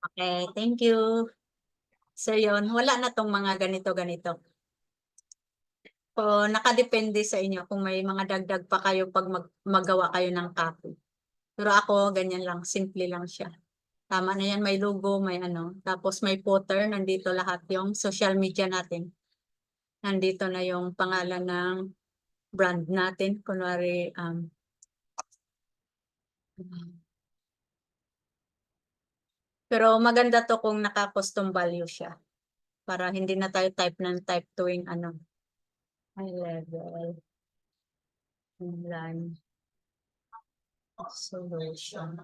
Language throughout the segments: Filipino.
Okay, thank you. So yun, wala na tong mga ganito-ganito. So, nakadepende sa inyo kung may mga dagdag pa kayo pag magawa kayo ng copy. Pero ako, ganyan lang, simple lang siya. Tama na yan, may logo, may ano. Tapos may footer, nandito lahat yung social media natin. Nandito na yung pangalan ng brand natin. Kunwari, pero maganda to kung naka-custom value siya. Para hindi na tayo type ng type tuwing ano. High level. Online. Solution.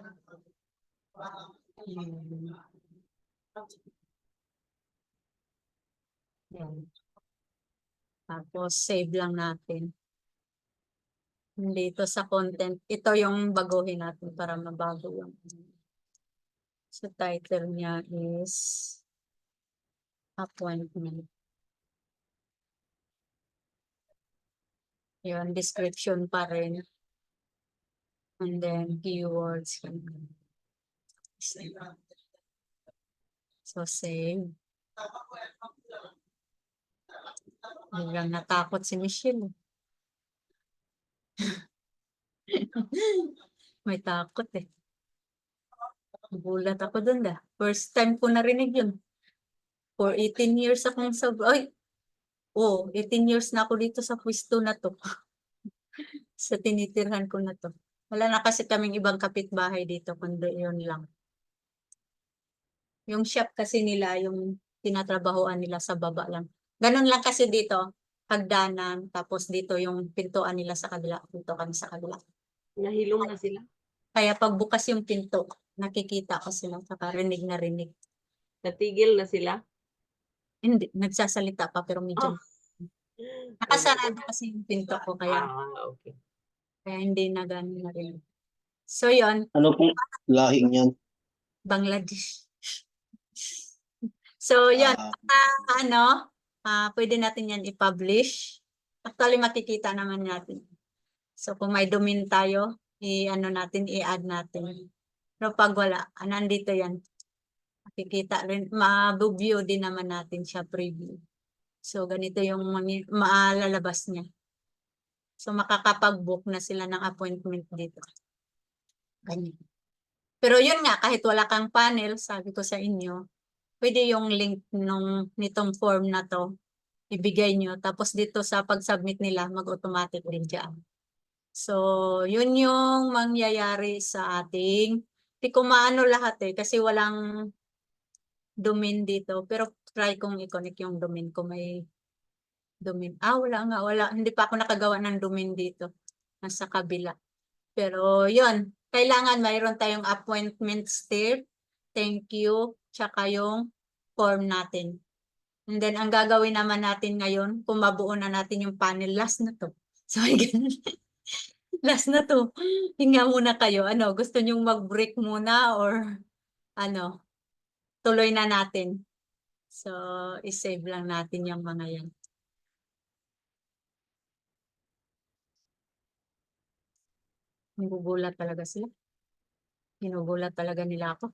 Yan. Tapos save lang natin. Dito sa content, ito yung baguhin natin para mabago yung. So title niya is appointment. Yun, description pa rin. And then keywords. So save. Hanggang natakot si Michelle. May takot eh. Gulat ako dun dah. First time ko narinig yun. For 18 years akong sa... Ay! Oh, 18 years na ako dito sa pwesto na to. Sa tinitirhan ko na to. Wala na kasi kaming ibang kapitbahay dito, kundi yun lang. Yung shop kasi nila, yung tinatrabahoan nila sa baba lang. Ganun lang kasi dito, hagdanan, tapos dito yung pintuan nila sa kabila, dito kami sa kabila. Nahilong na sila? Kaya pagbukas yung pinto, nakikita ko sila, saka rinig na rinig. Natigil na sila? Hindi, nagsasalita pa pero medyo. Nakasarado kasi yung pinto ko, kaya Okay. kaya hindi na gano'n na rinig. So yun, Ano pong lahi niyan? Bangladesh. So yun, ano, pwede natin yan i-publish. Actually, makikita naman natin. So kung may domain tayo, i-ano natin, i-add natin. Pero pag wala, nandito yan. Makikita rin, ma-view din naman natin siya, preview. So ganito yung maalalabas niya. So makakapag-book na sila ng appointment dito. Ganyan. Pero yun nga, kahit wala kang panel, sabi ko sa inyo, pwede yung link nitong form na to, ibigay nyo. Tapos dito sa pag-submit nila, mag-automatic din dyan. So, yun yung mangyayari sa ating, di ko maano lahat eh, kasi walang domain dito. Pero try kong i-connect yung domain ko. May domain. Wala nga, wala. Hindi pa ako nakagawa ng domain dito. Nasa kabila. Pero yun, kailangan mayroon tayong appointment step, thank you, tsaka yung form natin. And then, ang gagawin naman natin ngayon, kung mabuo na natin yung panel, last na to. So, ganun. Last na to. Hinga muna kayo. Ano, gusto nyong mag-break muna or ano, tuloy na natin. So, isave lang natin yung mga yan. Nagugulat talaga sila. Ginugulat talaga nila ako.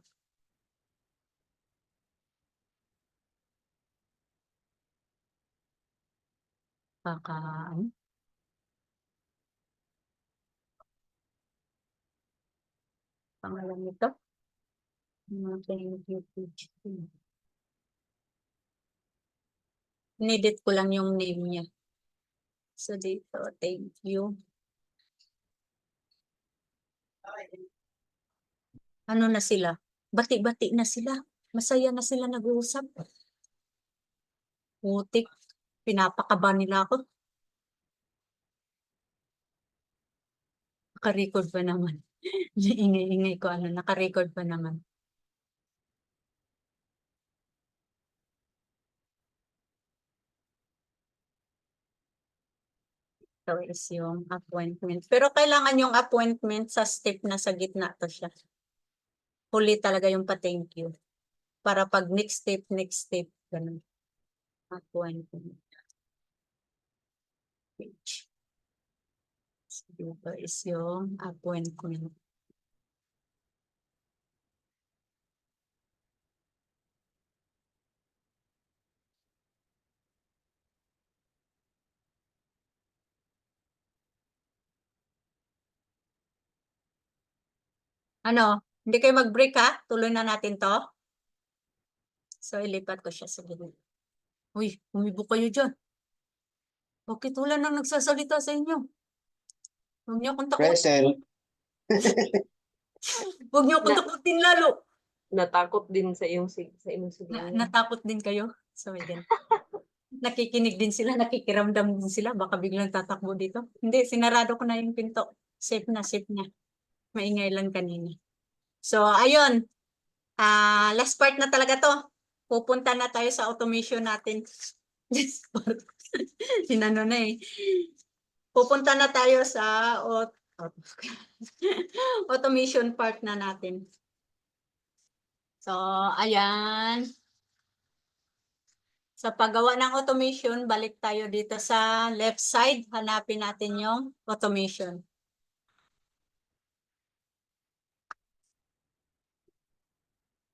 Ano? Pangalan nito? Nidit ko lang yung name niya. So, dito, thank you. Ano na sila? Bati-bati na sila. Masaya na sila nag-uusap. Putik. Pinapakaba nila ako. Naka-record pa naman. Ingay-ingay ko ano. Naka-record pa naman. Ito is yung appointment. Pero kailangan yung appointment sa step na sa gitna to siya. Huli talaga yung pa-thank you. Para pag next step, ganun. Appointment. Page. Dito is yung appointment. Ano, hindi kayo mag-break ha? Tuloy na natin to. So, ilipat ko siya sa gilid. Uy, umibo kayo dyan. Bakit wala nang nagsasalita sa inyo? Huwag niyo akong takutin. Present. Huwag niyo akong Na- takutin lalo. Natakot din sa iyong sigawan. Natakot din kayo. So, again. Nakikinig din sila, nakikiramdam din sila. Baka biglang tatakbo dito. Hindi, sinarado ko na yung pinto. Safe na, safe na. Maingay lang kanina. So, ayun. Last part na talaga to. Pupunta na tayo sa automation natin. Sinano na eh. Pupunta na tayo sa automation part na natin. So, ayan. Sa paggawa ng automation, balik tayo dito sa left side. Hanapin natin yung automation.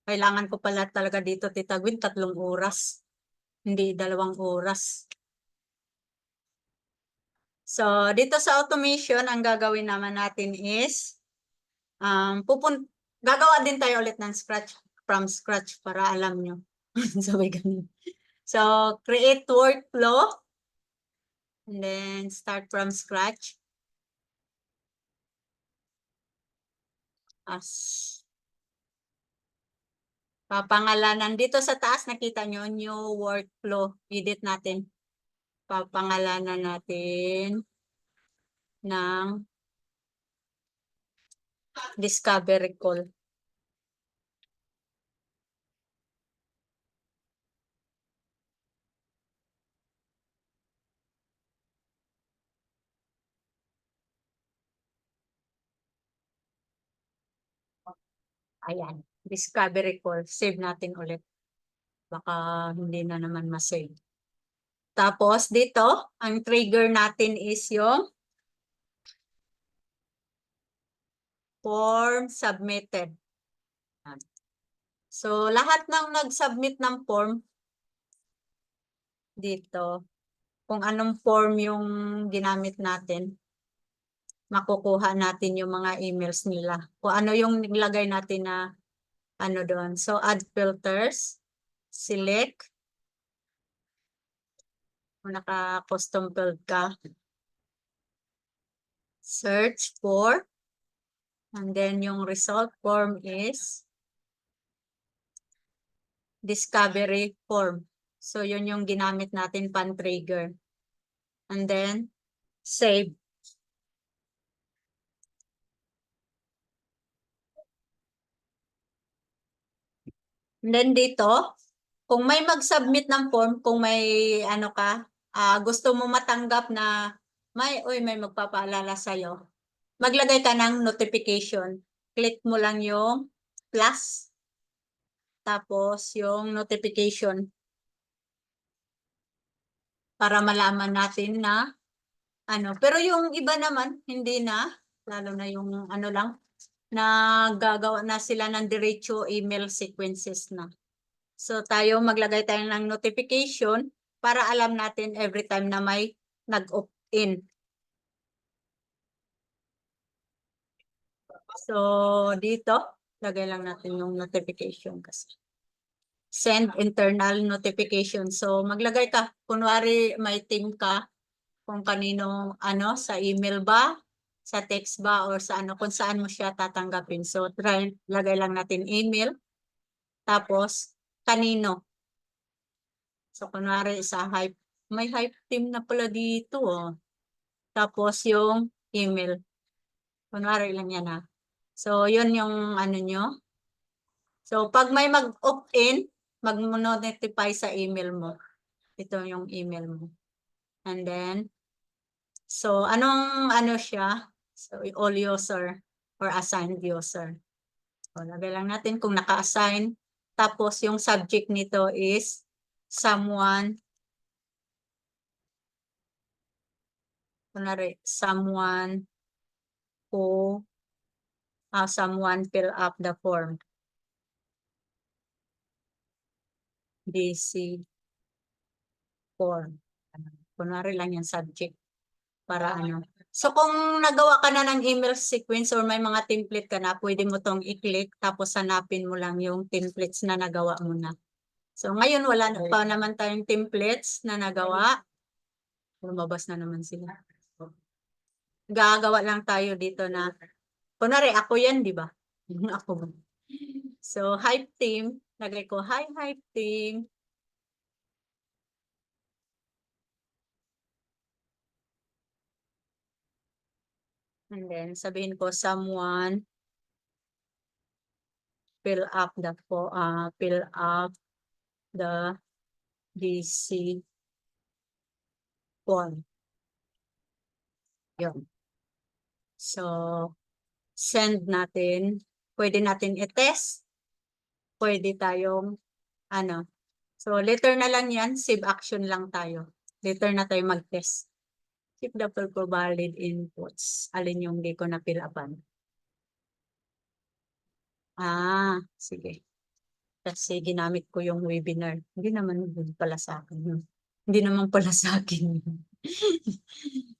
Kailangan ko pala talaga dito, Tita Gwen, 3 oras. Hindi 2 oras. So, dito sa automation, ang gagawin naman natin is, gagawa din tayo ulit ng from scratch para alam nyo. Sabay ganun. So, create workflow. And then, start from scratch. Papangalanan. Dito sa taas, nakita nyo, new workflow. Edit natin. Papangalanan natin ng discovery call. Ayan. Discovery call. Save natin ulit. Baka hindi na naman masave. Tapos dito, ang trigger natin is yung form submitted. So, lahat ng nag-submit ng form dito, kung anong form yung ginamit natin, makukuha natin yung mga emails nila. Kung ano yung nilagay natin na ano doon. So, add filters, select, kung naka-custom field ka, search for, and then yung result form is discovery form. So, yun yung ginamit natin pan-trigger. And then, save. And then dito, kung may mag-submit ng form, kung may ano ka, gusto mo matanggap na may magpapaalala sa'yo, maglagay ka ng notification. Click mo lang yung plus, tapos yung notification para malaman natin na ano. Pero yung iba naman, hindi na, lalo na yung ano lang, nagagawa na sila ng diretso email sequences na. So tayo maglagay tayo ng notification para alam natin every time na may nag-opt-in. So dito, lagay lang natin yung notification kasi. Send internal notification. So maglagay ka, kunwari may team ka, kung kanino ano, sa email ba, sa text ba, or sa ano, kung saan mo siya tatanggapin. So lagay lang natin email, tapos kanino. So kunwari sa Hype, may Hype team na pala dito oh. Tapos yung email. Kunwari lang yan ha. So yun yung ano nyo. So pag may mag-opt-in, mag-notify sa email mo. Ito yung email mo. And then, so anong ano siya? So all user or assigned user. So lagay lang natin kung naka-assign. Tapos yung subject nito is someone. Kunwari, someone who someone fill up the form. DC form. Kunwari lang yung subject para ano. So kung nagawa ka na ng email sequence or may mga template ka na, pwede mo tong i-click tapos hanapin mo lang yung templates na nagawa mo na. So ngayon wala na pa naman tayong templates na nagawa. Lumabas na naman sila. Gagawa lang tayo dito na, kunwari ako yan, di ba? Ako. So hype team, lagay ko hi hype team. And then sabihin ko someone fill up the DC form. Yun. So send natin. Pwede natin i-test. Pwede tayong ano. So later na lang yan, save action lang tayo. Later na tayo mag-test. Keep the for valid inputs. Alin yung di ko na fill upan? Sige. Kasi ginamit ko yung webinar. Hindi naman yun pala sa akin. Hindi naman pala sa akin.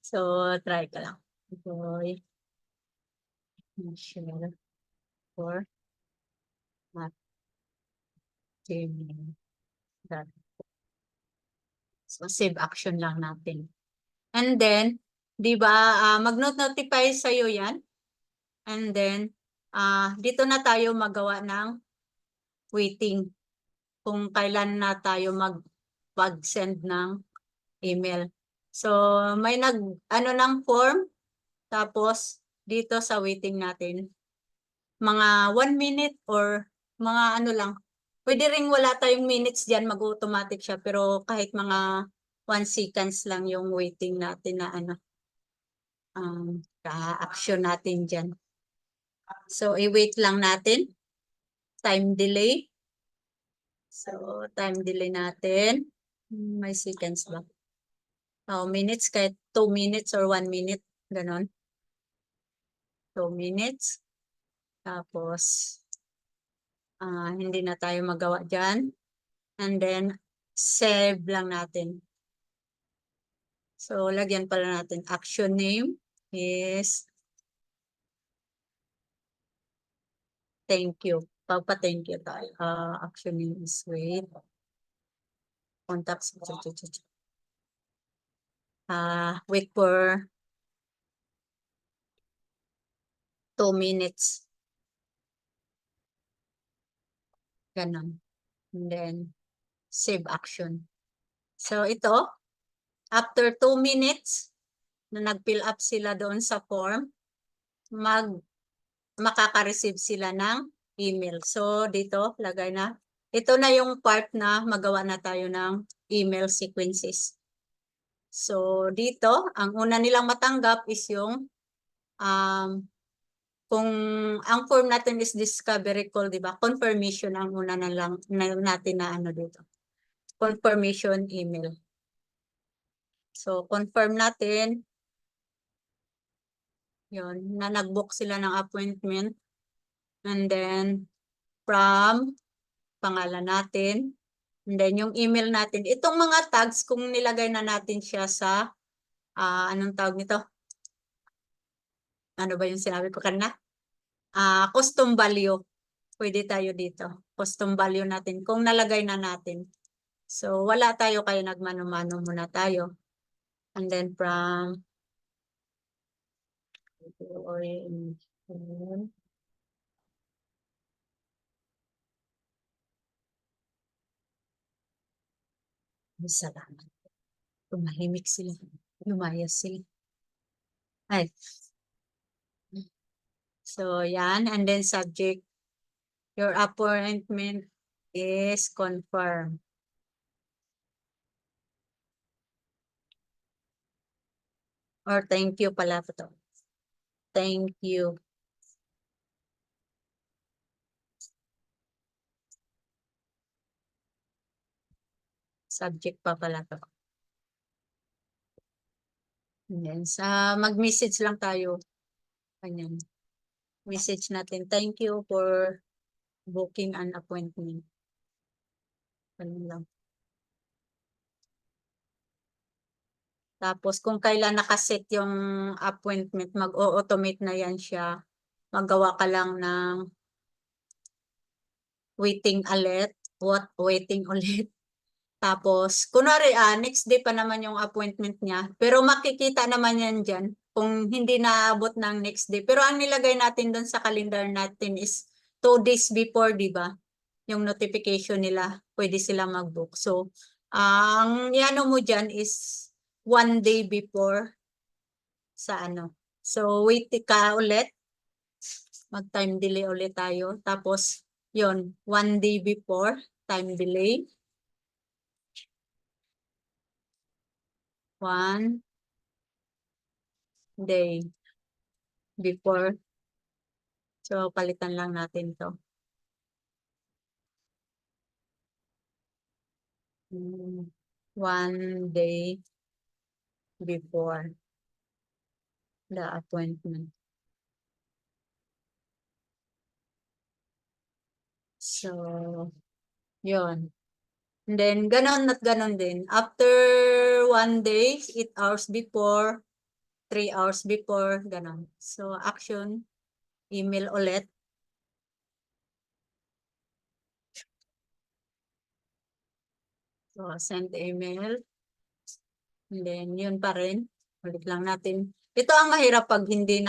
So, try ka lang. Okay. Share for marketing. So, save action lang natin. And then, di ba, mag-notify sa'yo yan. And then, dito na tayo magawa ng waiting. Kung kailan na tayo mag-send ng email. So, may ng form. Tapos, dito sa waiting natin, mga 1 minute or mga lang. Pwede ring wala tayong minutes dyan, mag-automatic siya. Pero kahit mga 1 seconds lang yung waiting natin na ka-action natin dyan. So, i-wait lang natin. Time delay. So, time delay natin. May seconds ba? Minutes, kahit 2 minutes or 1 minute. Ganon. 2 minutes. Tapos, hindi na tayo magawa dyan. And then, save lang natin. So, lagyan pala natin. Action name is thank you. Pagpa-thank you tayo. Action name is wait. Contacts. Wait for 2 minutes. Ganon. And then, save action. So, ito, after 2 minutes, na nag-fill up sila doon sa form, makaka-receive sila ng email. So, dito, lagay na. Ito na yung part na magawa na tayo ng email sequences. So, dito, ang una nilang matanggap is yung kung ang form natin is discovery call, di ba? Confirmation ang una na lang natin na dito. Confirmation email. So, confirm natin. Yun, na nag-book sila ng appointment. And then, from pangalan natin. And then, yung email natin. Itong mga tags, kung nilagay na natin siya sa, anong tawag nito? Ano ba yung sinabi ko kanina? Custom value. Pwede tayo dito. Custom value natin. Kung nalagay na natin. So, wala tayo kaya nagmano-mano muna tayo. And then, from salamat. Tumahimik sila. Lumayas sila. Ay. So, yan. And then, subject. Your appointment is confirmed. Or thank you pala po to. Thank you. Subject pa pala to. Yan. Mag-message lang tayo. Ganyan. Message natin. Thank you for booking an appointment. Ganun lang. Tapos kung kailan nakaset yung appointment, mag-automate na yan siya. Magawa ka lang ng waiting ulit, waiting ulit. Tapos, kunwari, next day pa naman yung appointment niya. Pero makikita naman yan dyan kung hindi naabot ng next day. Pero ang nilagay natin doon sa calendar natin is 2 days before, di ba? Yung notification nila, pwede sila mag-book. So, ang iano mo dyan is 1 day before sa ano. So, wait ka ulit. Mag-time delay ulit tayo. Tapos, yon 1 day before, time delay. 1 day before. So, palitan lang natin to. 1 day before the appointment. So, yun. And then, ganon at ganon din. After 1 day, 8 hours before, 3 hours before, ganon. So, action, email ulit. So, send email. And then, yun pa rin. Ulit lang natin. Ito ang mahirap pag hindi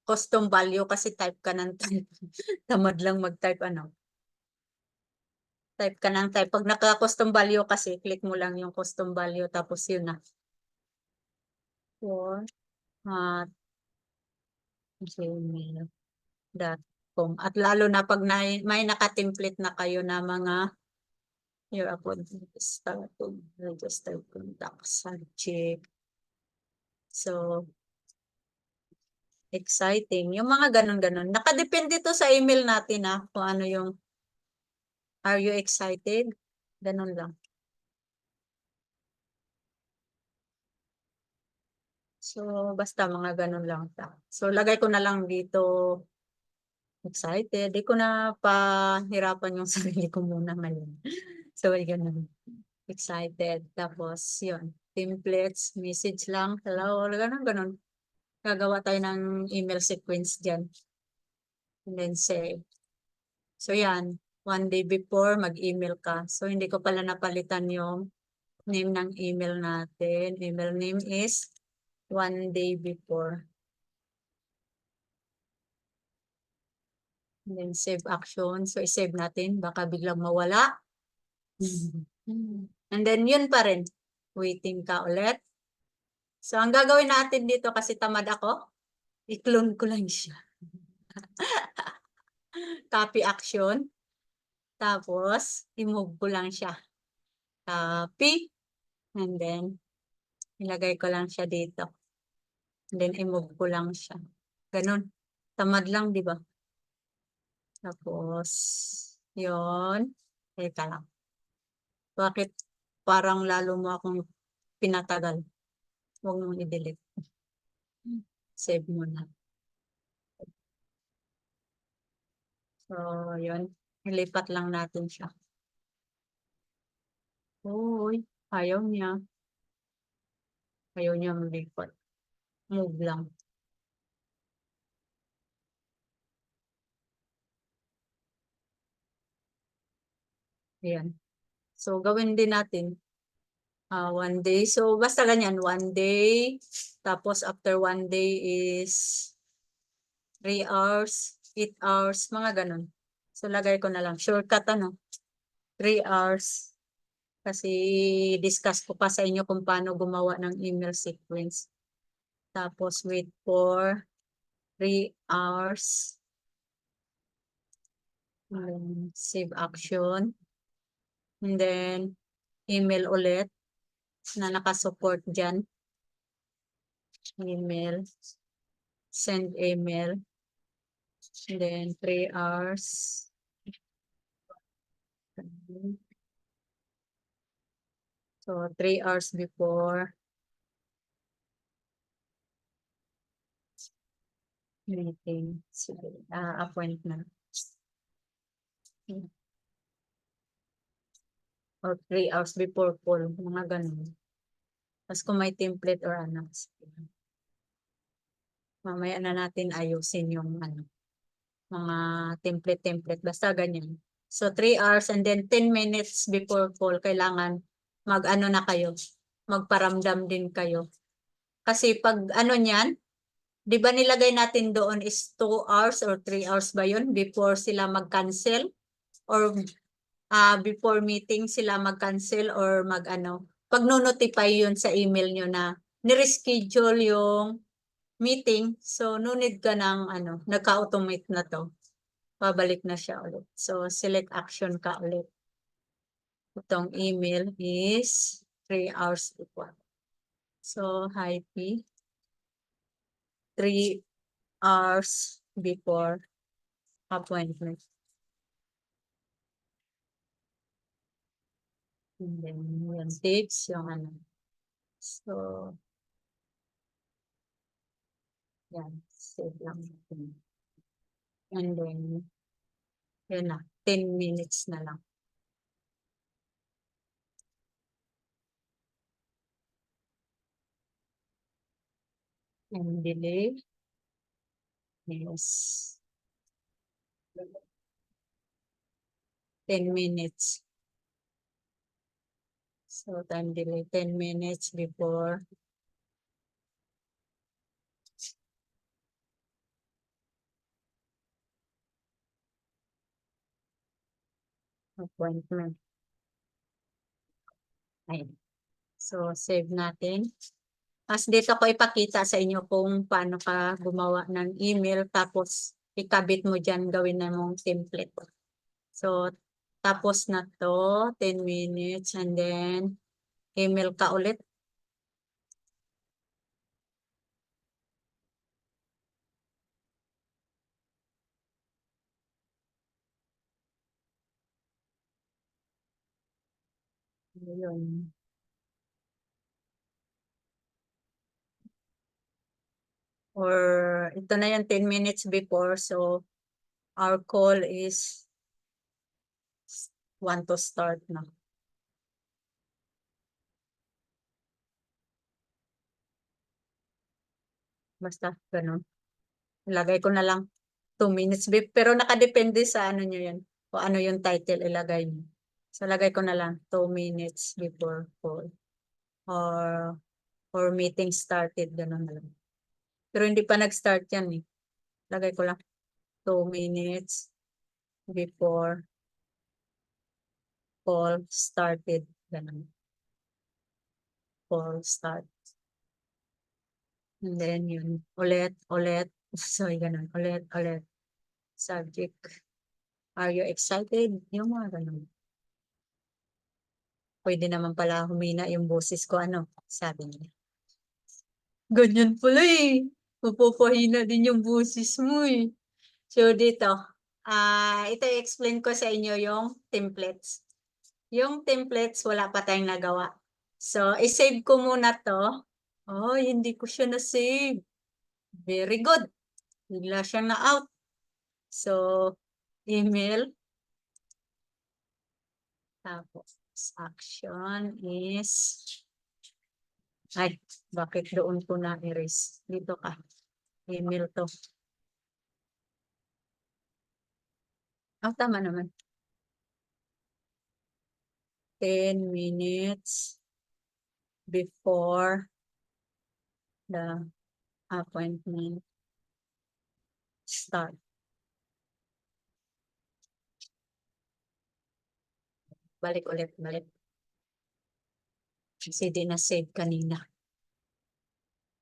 custom value kasi type ka ng type. Tamad lang mag-type Type ka ng type. Pag naka-custom value kasi, click mo lang yung custom value tapos yun na. For gmail.com. At lalo na pag may naka-template na kayo na mga your appointment is started, register contact, subject. So, exciting. Yung mga ganun-ganun. Nakadepende to sa email natin kung ano yung are you excited? Ganun lang. So, basta mga ganun lang. So, lagay ko na lang dito excited. Di ko na pahirapan yung sarili ko muna ngayon. So, ganun. Excited. Tapos, yun. Templates, message lang. Hello, ganun. Gagawa tayo ng email sequence dyan. And then save. So, yan. 1 day before, mag-email ka. So, hindi ko pala napalitan yung name ng email natin. Email name is 1 day before. And then save action. So, i-save natin. Baka biglang mawala. And then, yun pa rin. Waiting ka ulit. So, ang gagawin natin dito kasi tamad ako, i-clone ko lang siya. Copy action. Tapos, i-move ko lang siya. Copy. And then, ilagay ko lang siya dito. And then, i-move ko lang siya. Ganun. Tamad lang, di ba? Tapos, yun. Teka lang. Bakit parang lalo mo akong pinatagal? Huwag mong i-delete. Save mo na. So, yun. Ilipat lang natin siya. Uy, ayaw niya. Ayaw niya malipat. Move lang. Ayan. So, gawin din natin. 1 day. So, basta ganyan. 1 day. Tapos, after 1 day is 3 hours, 8 hours, mga ganun. So, lagay ko na lang. Shortcut 3 hours. Kasi, discuss ko pa sa inyo kung paano gumawa ng email sequence. Tapos, wait for 3 hours. Save action. And then, email ulit na nakasupport dyan. Email. Send email. And then, 3 hours. So, 3 hours before meeting. Appointment. or 3 hours before call, mga ganun. Tapos kung may template or ano, mamaya na natin ayusin yung ano, mga template, basta ganyan. So 3 hours and then 10 minutes before call, kailangan mag-ano na kayo, magparamdam din kayo. Kasi pag ano niyan, di ba nilagay natin doon is 2 hours or 3 hours ba yun before sila mag-cancel? Or before meeting sila mag-cancel or mag-ano? Pag no-notify yun sa email nyo na nireschedule yung meeting, so no need ka ng ano, nagka-automate na to. Pabalik na siya ulit. So select action ka ulit. Itong email is 3 hours before. So hi P. 3 hours before appointment. And then yan tips yung ano. So yan, save lang natin. And then yun na, 10 minutes na lang. And delay is 10 minutes. So time delay 10 minutes before appointment. Ayun. So save natin. Tapos dito ko ipakita sa inyo kung paano ka gumawa ng email tapos ikabit mo dyan, gawin na mong template. So tapos na to, 10 minutes and then email ka ulit. Ayun. Or ito na yung 10 minutes before. So our call is want to start na. Basta ganun. Ilagay ko na lang 2 minutes. Pero nakadepende sa ano nyo yan. O ano yung title ilagay nyo. So lagay ko na lang 2 minutes before call. Or meeting started. Ganun na lang. Pero hindi pa nag-start yan eh. Lagay ko lang 2 minutes before call started. Ganun. Call start. And then yun. Ulit. Sorry, ganun. Ulit. Subject. Are you excited? Yung mga ganun. Pwede naman pala humina yung boses ko. Ano? Sabi niya. Ganyan pala eh. Mapapahina din yung boses mo eh. So dito. Ito i-explain ko sa inyo yung templates. Yung templates, wala pa tayong nagawa. So, i-save ko muna to. Oh, hindi ko siya na-save. Very good. Bigla siya na-out. So, email. Tapos, action is... Ay, bakit doon ko na-erase? Dito ka. Email to. Tama naman. 10 minutes before the appointment start. Balik ulit. Kasi di na-save kanina.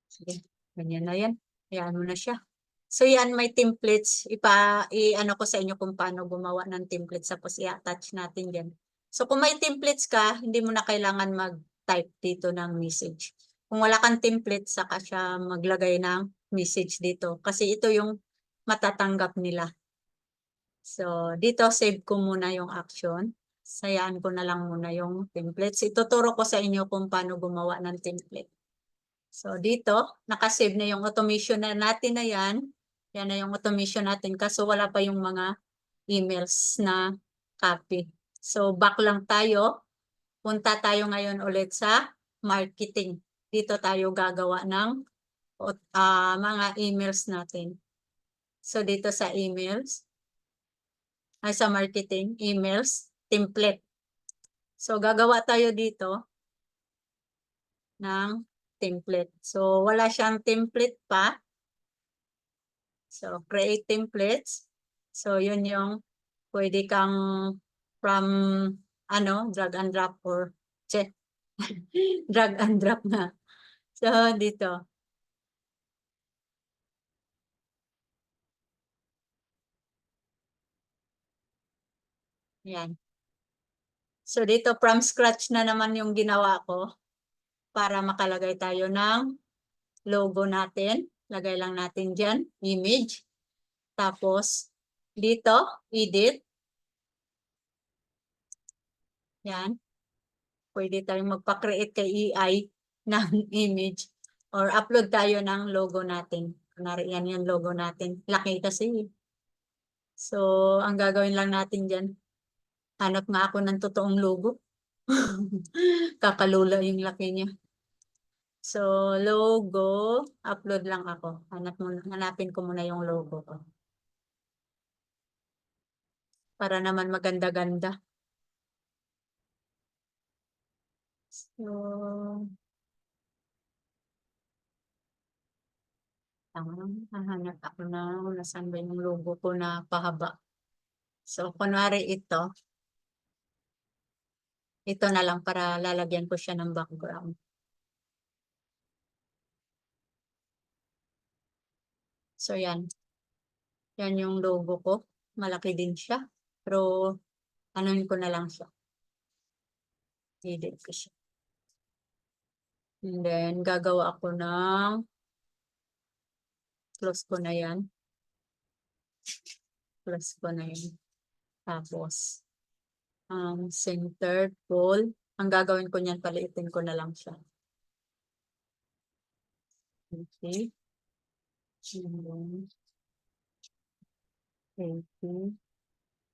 Sige, ganyan na yan. Hayaan mo na siya. So yan, may templates. I-ano ko sa inyo kung paano gumawa ng templates. Tapos i-attach natin yan. So kung may templates ka, hindi mo na kailangan mag-type dito ng message. Kung wala kang template, saka siya maglagay ng message dito. Kasi ito yung matatanggap nila. So dito, save ko muna yung action. Sayaan ko na lang muna yung templates. Ituturo ko sa inyo kung paano gumawa ng template. So dito, nakasave na yung automation na natin na yan. Yan na yung automation natin. Kaso wala pa yung mga emails na copy. So back lang tayo. punta tayo ngayon ulit sa marketing. Dito tayo gagawa ng mga emails natin. So, dito sa emails, ay sa marketing, emails, template. So, gagawa tayo dito ng template. So, wala siyang template pa. So, create templates. So, yun yung pwede kang from, drag and drop or check. Drag and drop na. So, dito. Yan. So, dito from scratch na naman yung ginawa ko para makalagay tayo ng logo natin. Lagay lang natin dyan, image. Tapos, dito, edit. Yan. Pwede tayong magpa-create kay AI ng image or upload tayo ng logo natin. Kunwari, yan yung logo natin. Laki kasi. So, ang gagawin lang natin dyan, hanap nga ako ng totoong logo. Kakalula yung laki niya. So, logo, upload lang ako. Hanapin ko muna yung logo ko. Para naman maganda-ganda. So, hahanap ako na nasaan ba yung logo ko na pahaba. So, kunwari ito na lang para lalagyan ko siya ng background. So, yan. Yan yung logo ko. Malaki din siya. Pero, anuin ko na lang siya. Edit ko siya. And then, gagawa ako ng close ko na yan. Close ko na yan. Tapos, centered goal. Ang gagawin ko niyan, paliitin ko na lang siya. Okay. And then, 80.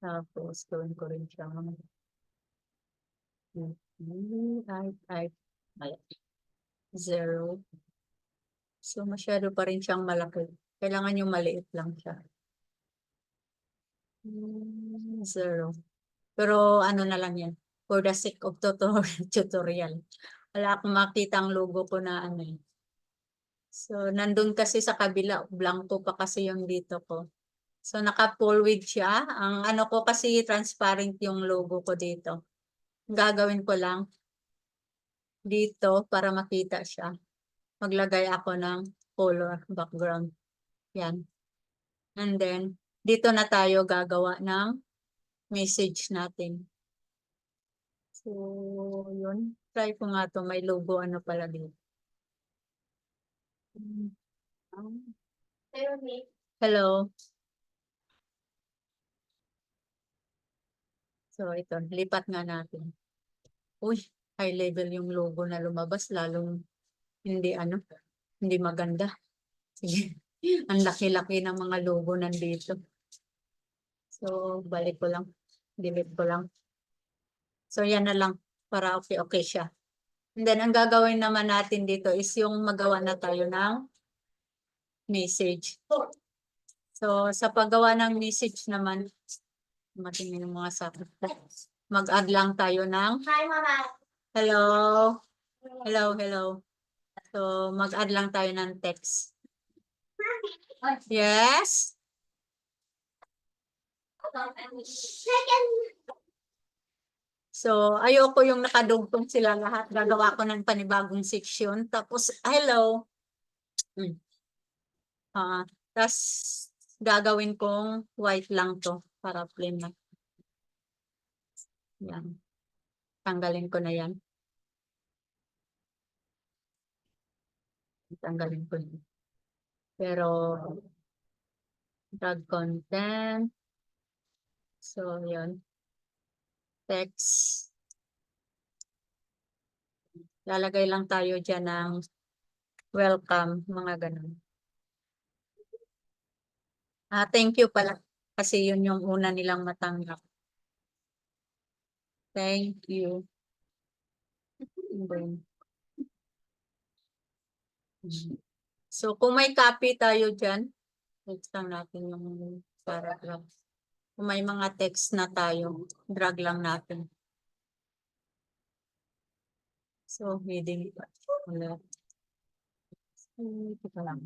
Tapos, gawin ko rin siya. Ay, 0. So, masyado pa rin siyang malaki. Kailangan yung maliit lang siya. 0. Pero ano na lang yan. For the sake of tutorial. Wala akong makita ang logo ko na ano eh. So, nandun kasi sa kabila, blanco pa kasi yung dito ko. So, naka-full width siya. Ang ano ko kasi transparent yung logo ko dito. Gagawin ko lang dito para makita siya. Maglagay ako ng color background. Yan. And then, dito na tayo gagawa ng message natin. So, yun. Try ko nga to. May logo ano pala dito. Hello. So, ito. Lipat nga natin. Uy, high level yung logo na lumabas. Lalong hindi maganda. Sige. Ang laki-laki ng mga logo nandito. So, balik ko lang. Delete ko lang. So, yan na lang. Para okay siya. And then, ang gagawin naman natin dito is yung magawa na tayo ng message. So, sa paggawa ng message naman, matingin yung mga sakit. Mag-add lang tayo ng hello. Hello, hello. So, mag-add lang tayo ng text. Yes? So, ayoko yung nakadugtong sila lahat. Gagawa ko ng panibagong section. Tapos, hello. Tapos, gagawin kong white lang to para plain na. Yan. Tanggalin ko na yan. Tanggalin ko na. Pero, drag content. So, yun. Text. Lalagay lang tayo dyan ng welcome, mga ganun. Thank you pala. Kasi yun yung una nilang matanggap. Thank you. Then, so, kung may copy tayo dyan, text lang natin yung paragraph. Kung may mga text na tayo, drag lang natin. So, heading. Wala. Ito lang.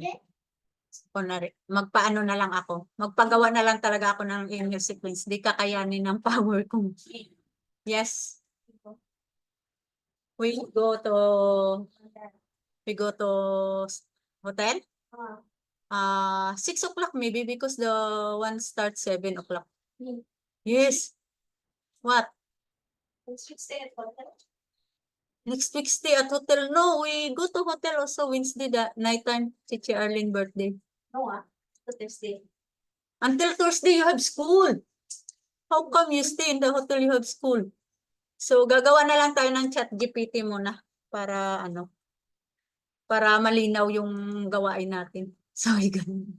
Kunwari, magpaano na lang ako. Magpagawa na lang talaga ako ng email sequence. Di kakayanin ng power kong. Yes. We go to hotel? 6 o'clock maybe because the one starts 7 o'clock. Yes. What? Next week stay at hotel. No, we go to hotel also Wednesday, the nighttime, Chichi Arlene birthday. Thursday. Until Thursday you have school. How come you stay in the hotel you have school? So gagawa na lang tayo ng chat GPT muna para para malinaw yung gawain natin. So ganun.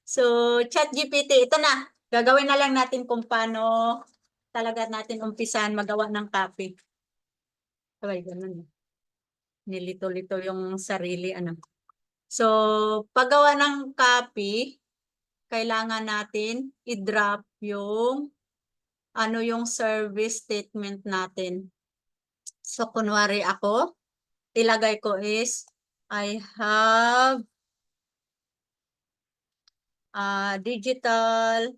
So chat GPT, ito na. Gagawin na lang natin kung paano talaga natin umpisan magawa ng copy. Okay, ganun. Nilito-lito yung sarili, So, paggawa ng copy, kailangan natin i-drop yung yung service statement natin. So, kunwari ako, ilagay ko is, I have a digital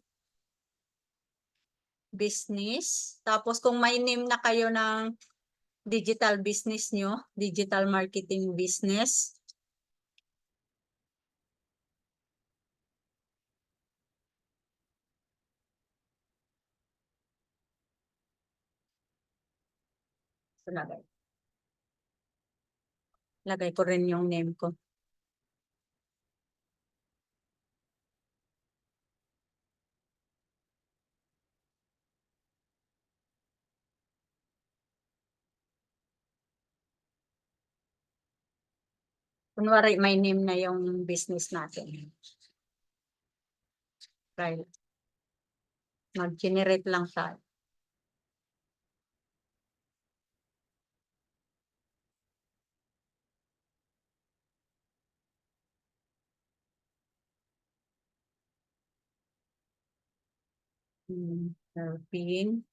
business. Tapos, kung may name na kayo ng digital business nyo, digital marketing business. So, lagay ko rin yung name ko. Kunwari, may name na yung business natin. Right. Mag-generate lang tayo. Helping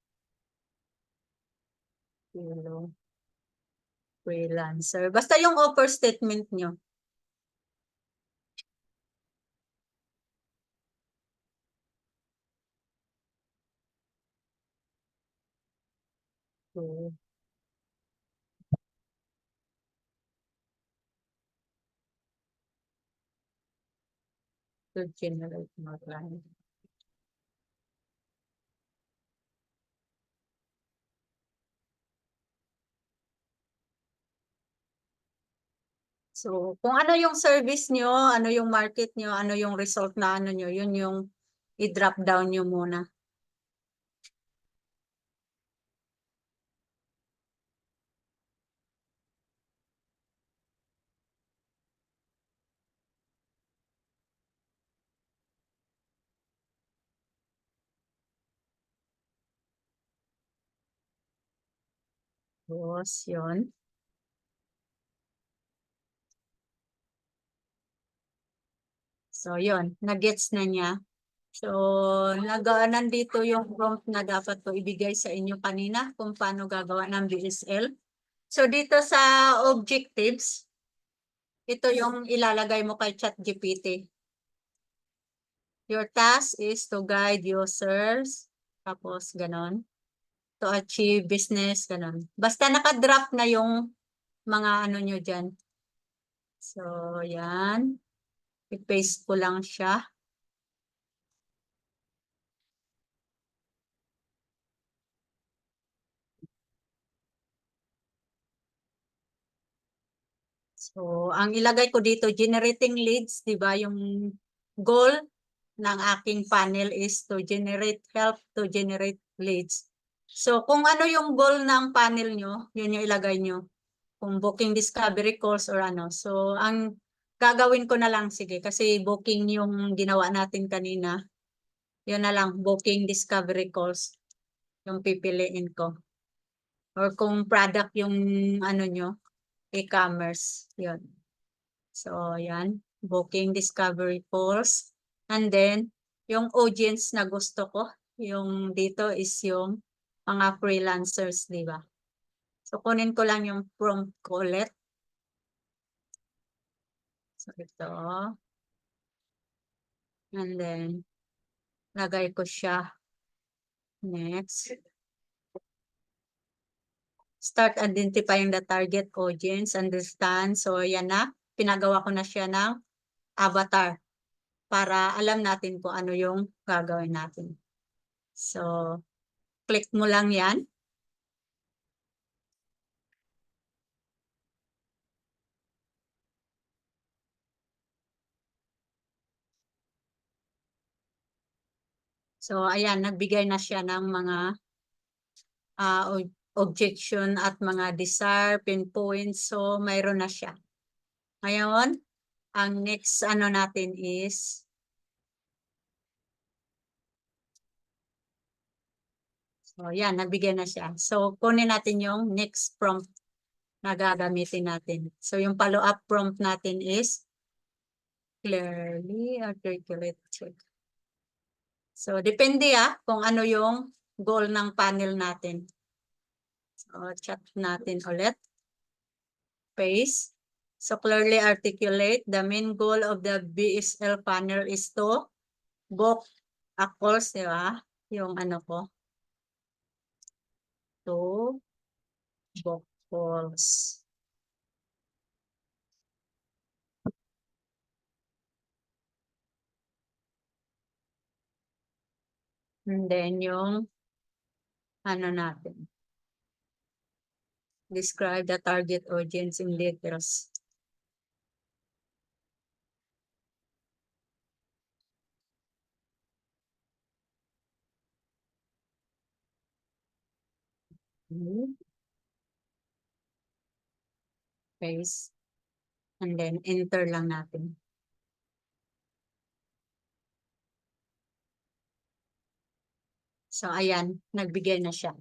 freelancer. Basta yung offer statement nyo. To generate more client. So, kung ano yung service nyo, ano yung market nyo, ano yung result na nyo, yun yung i-drop down nyo muna. Tapos, yun. So, yun. Nagets na niya. So, nandito yung prompt na dapat ko ibigay sa inyo kanina kung paano gagawa ng BSL. So, dito sa objectives, ito yung ilalagay mo kay ChatGPT. Your task is to guide users, tapos ganon, to achieve business, ganon. Basta nakadrop na yung mga nyo dyan. So, yan. I-paste ko lang siya. So, ang ilagay ko dito, generating leads, di ba? Yung goal ng aking panel is to help to generate leads. So, kung ano yung goal ng panel nyo, yun yung ilagay nyo. Kung booking discovery calls or ano. So, ang gagawin ko na lang, sige, kasi booking yung ginawa natin kanina. Yun na lang, booking discovery calls. Yung pipiliin ko. Or kung product yung nyo, e-commerce. Yun. So, yan. Booking, discovery calls. And then, yung audience na gusto ko, yung dito is yung mga freelancers, di ba? So, kunin ko lang yung prompt ko ulit. So, ito. And then, lagay ko siya. Next. Start identifying the target audience. Understand. So, yan na. Pinagawa ko na siya ng avatar para alam natin kung ano yung gagawin natin. So, click mo lang yan. So, ayan, nagbigay na siya ng mga objection at mga desire, pinpoints. So, mayroon na siya. Ngayon, ang next ano natin is so, yan, nagbigay na siya. So, kunin natin yung next prompt na gagamitin natin. So, yung follow-up prompt natin is clearly articulate. So, depende kung ano yung goal ng panel natin. So, chat natin ulit. Paste. So, clearly articulate. The main goal of the BSL panel is to book a course, di ba? Yung ano ko. To book course. And then yung ano natin. Describe the target audience in details. Paste. And then enter lang natin. So, ayan, nagbigay na siya.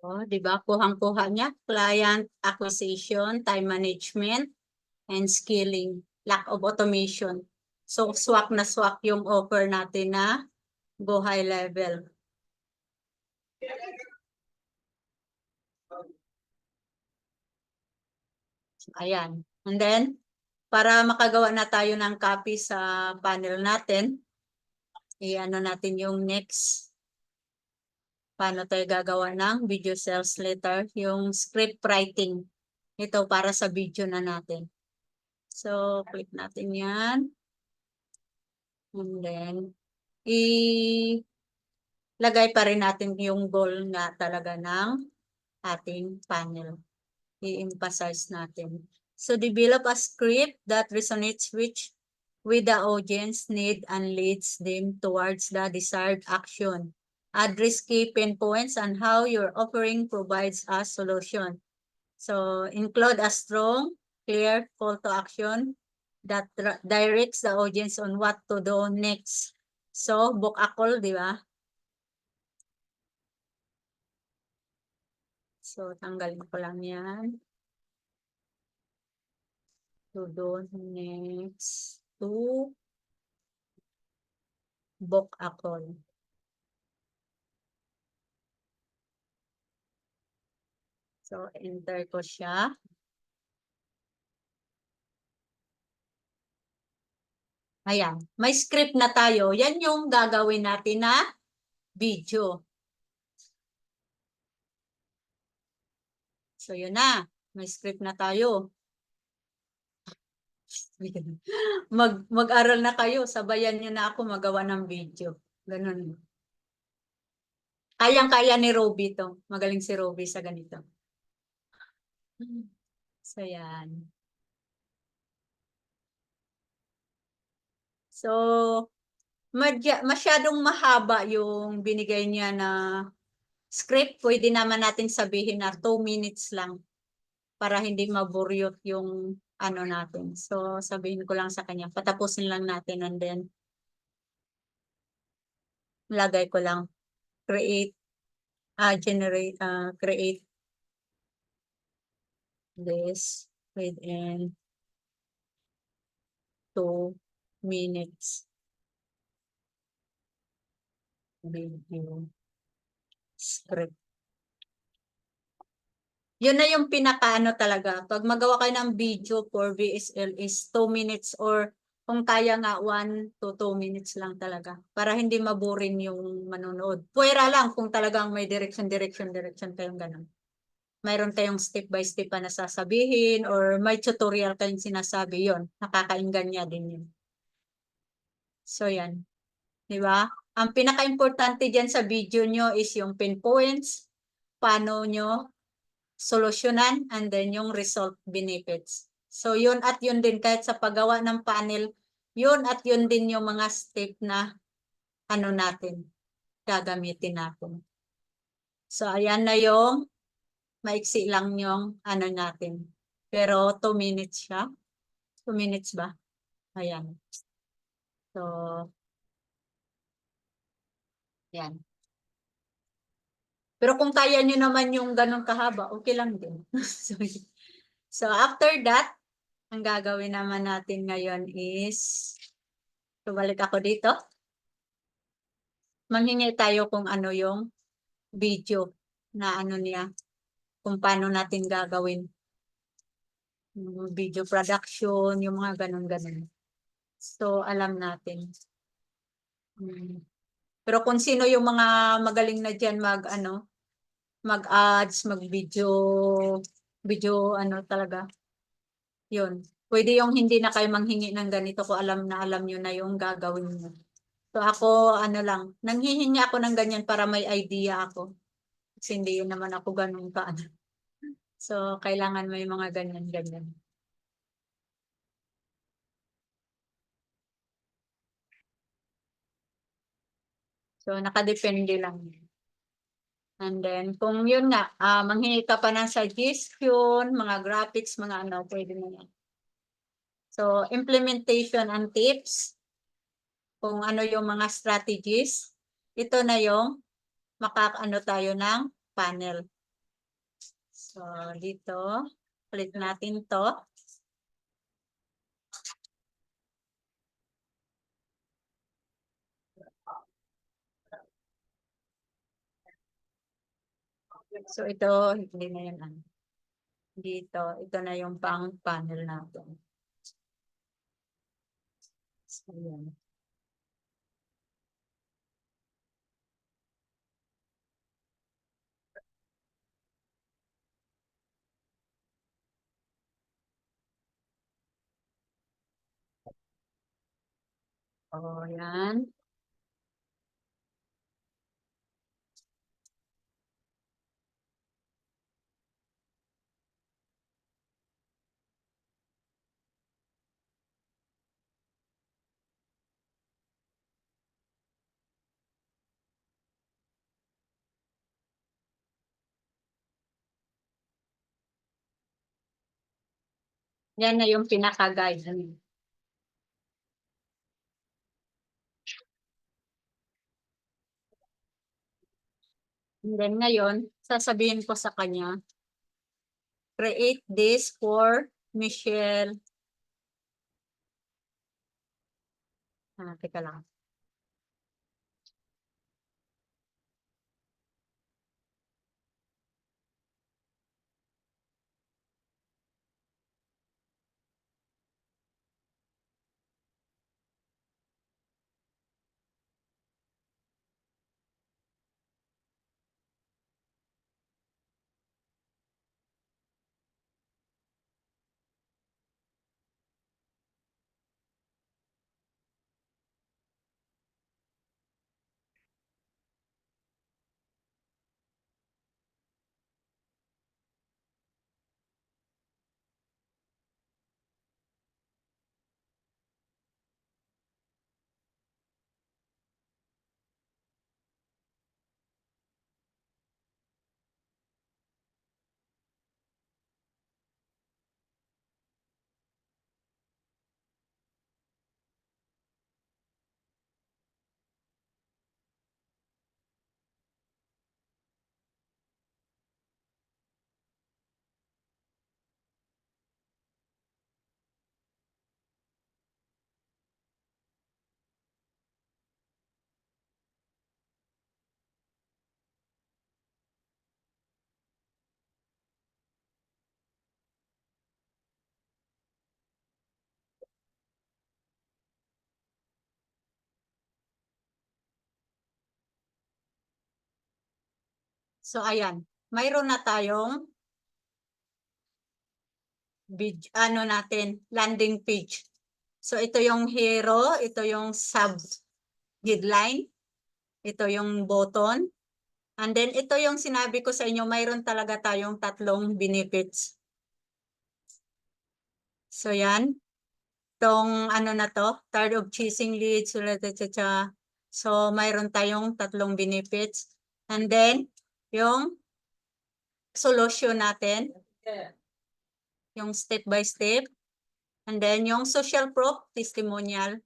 O, di ba? Kuhang-kuha niya. Client acquisition, time management, and scaling. Lack of automation. So, swak na swak yung offer natin na go high level. Ayan. And then, para makagawa na tayo ng copy sa panel natin, i-ano natin yung next. Paano tayo gagawa ng video sales letter, yung script writing. Ito para sa video na natin. So, click natin yan. And then, lagay pa rin natin yung goal nga talaga ng ating panel. I-emphasize natin. So, develop a script that resonates with the audience need and leads them towards the desired action. Address key pain points and how your offering provides a solution. So, include a strong, clear call to action that directs the audience on what to do next. So, book a call, di ba? So, tanggalin ko lang yan. To do next to book a call. So, enter ko siya. Ayan, may script na tayo. Yan yung gagawin natin na video. So, yun na. May script na tayo. Mag-aral na kayo. Sabayan nyo na ako magawa ng video. Ganun. Kayang-kaya ni Roby to. Magaling si Roby sa ganito. So, yan. So, masyadong mahaba yung binigay niya na script. Pwede naman natin sabihin na 2 minutes lang para hindi maburyot yung ano natin. So, sabihin ko lang sa kanya, patapusin lang natin and then lagay ko lang create create this within 2 minutes video script. Yun na yung pinakaano talaga. Pag magawa kayo ng video for VSL is 2 minutes or kung kaya nga 1 to 2 minutes lang talaga. Para hindi maboring yung manonood. Pwera lang kung talagang may direction kayong ganun. Mayroon tayong step by step pa na sasabihin or may tutorial kayong sinasabi yon, nakakainggan niya din yun. So yan, di ba? Ang pinaka-importante diyan sa video nyo is yung pinpoints, paano nyo solusyonan, and then yung result benefits. So yun at yun din kahit sa paggawa ng panel, yun at yun din yung mga step na ano natin, gagamitin natin. So ayan na yung maiksi lang yung ano natin. Pero 2 minutes siya. 2 minutes ba? Ayan. So, yan. Pero kung kaya nyo naman yung ganun kahaba, okay lang din. So, after that, ang gagawin naman natin ngayon is, balik ako dito. Manghingi tayo kung ano yung video na ano niya, kung paano natin gagawin. Yung video production, yung mga ganun-ganun. So, alam natin. Pero kung sino yung mga magaling na dyan mag-ads, video ano talaga, yun. Pwede yung hindi na kayo manghingi ng ganito kung alam na alam nyo na yung gagawin nyo. So ako, ano lang, nanghihingi ako ng ganyan para may idea ako. Kasi hindi yun naman ako ganun ka. So, kailangan may mga ganyan-ganyan. So, nakadepende lang. And then, kung yun nga, manghingi ka pa ng suggestion, mga graphics, mga ano, pwede mo yan. So, implementation and tips, kung ano yung mga strategies, ito na yung makakaano tayo ng panel. So, dito, click natin to. So, ito, hindi na yun. Dito, ito na yung pang panel natin. So, yan. Oh, yan. Yan na yung pinaka-guide. And then ngayon, sasabihin ko sa kanya, create this for Michelle. Teka lang. So, ayan. Mayroon na tayong landing page. So, ito yung hero, ito yung sub headline, ito yung button, and then ito yung sinabi ko sa inyo, mayroon talaga tayong tatlong benefits. So, yan. Itong ano na to, tired of chasing leads, so mayroon tayong tatlong benefits. And then, yung solution natin, yung step by step. And then, yung social proof, testimonial.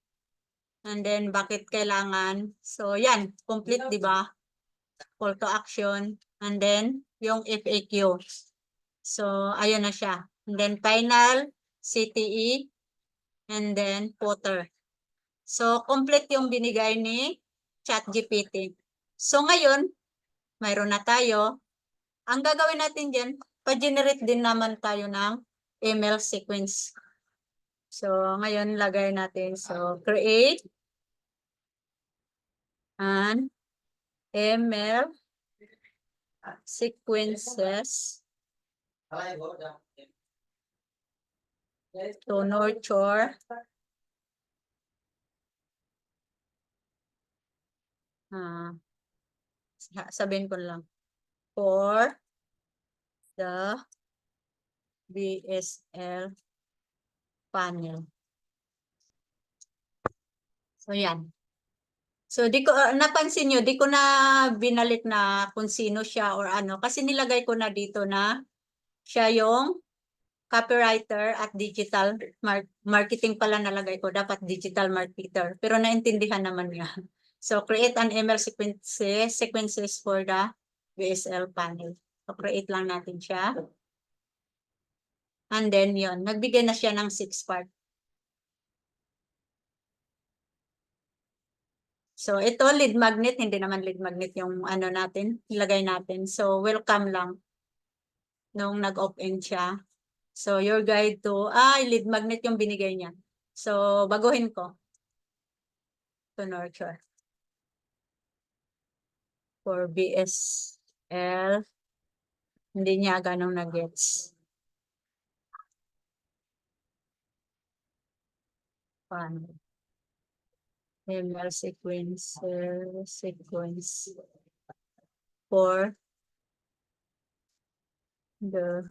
And then, bakit kailangan? So, yan. Complete, di ba? Call to action. And then, yung FAQ. So, ayun na siya. And then, final, CTE. And then, footer. So, complete yung binigay ni ChatGPT. So, ngayon, mayroon na tayo. Ang gagawin natin dyan, pa-generate din naman tayo ng email sequence. So, ngayon lagay natin. So, create an email sequences to nurture sabihin ko lang for the BSL panel. So, yan. So, napansin nyo, di ko na binalik na kung sino siya or ano. Kasi nilagay ko na dito na siya yung copywriter at digital marketing pala nalagay ko. Dapat digital marketer. Pero naintindihan naman niya. So, create an email sequences for the BSL panel. So, create lang natin siya. And then, yun. Nagbigay na siya ng 6 part. So, ito lead magnet, hindi naman lead magnet yung ano natin, ilagay natin. So, welcome lang nung nag-open siya. So, your guide to, lead magnet yung binigay niya. So, baguhin ko. To nurture. For BSL, hindi niya ganong na-gets. Paano? Email sequence for the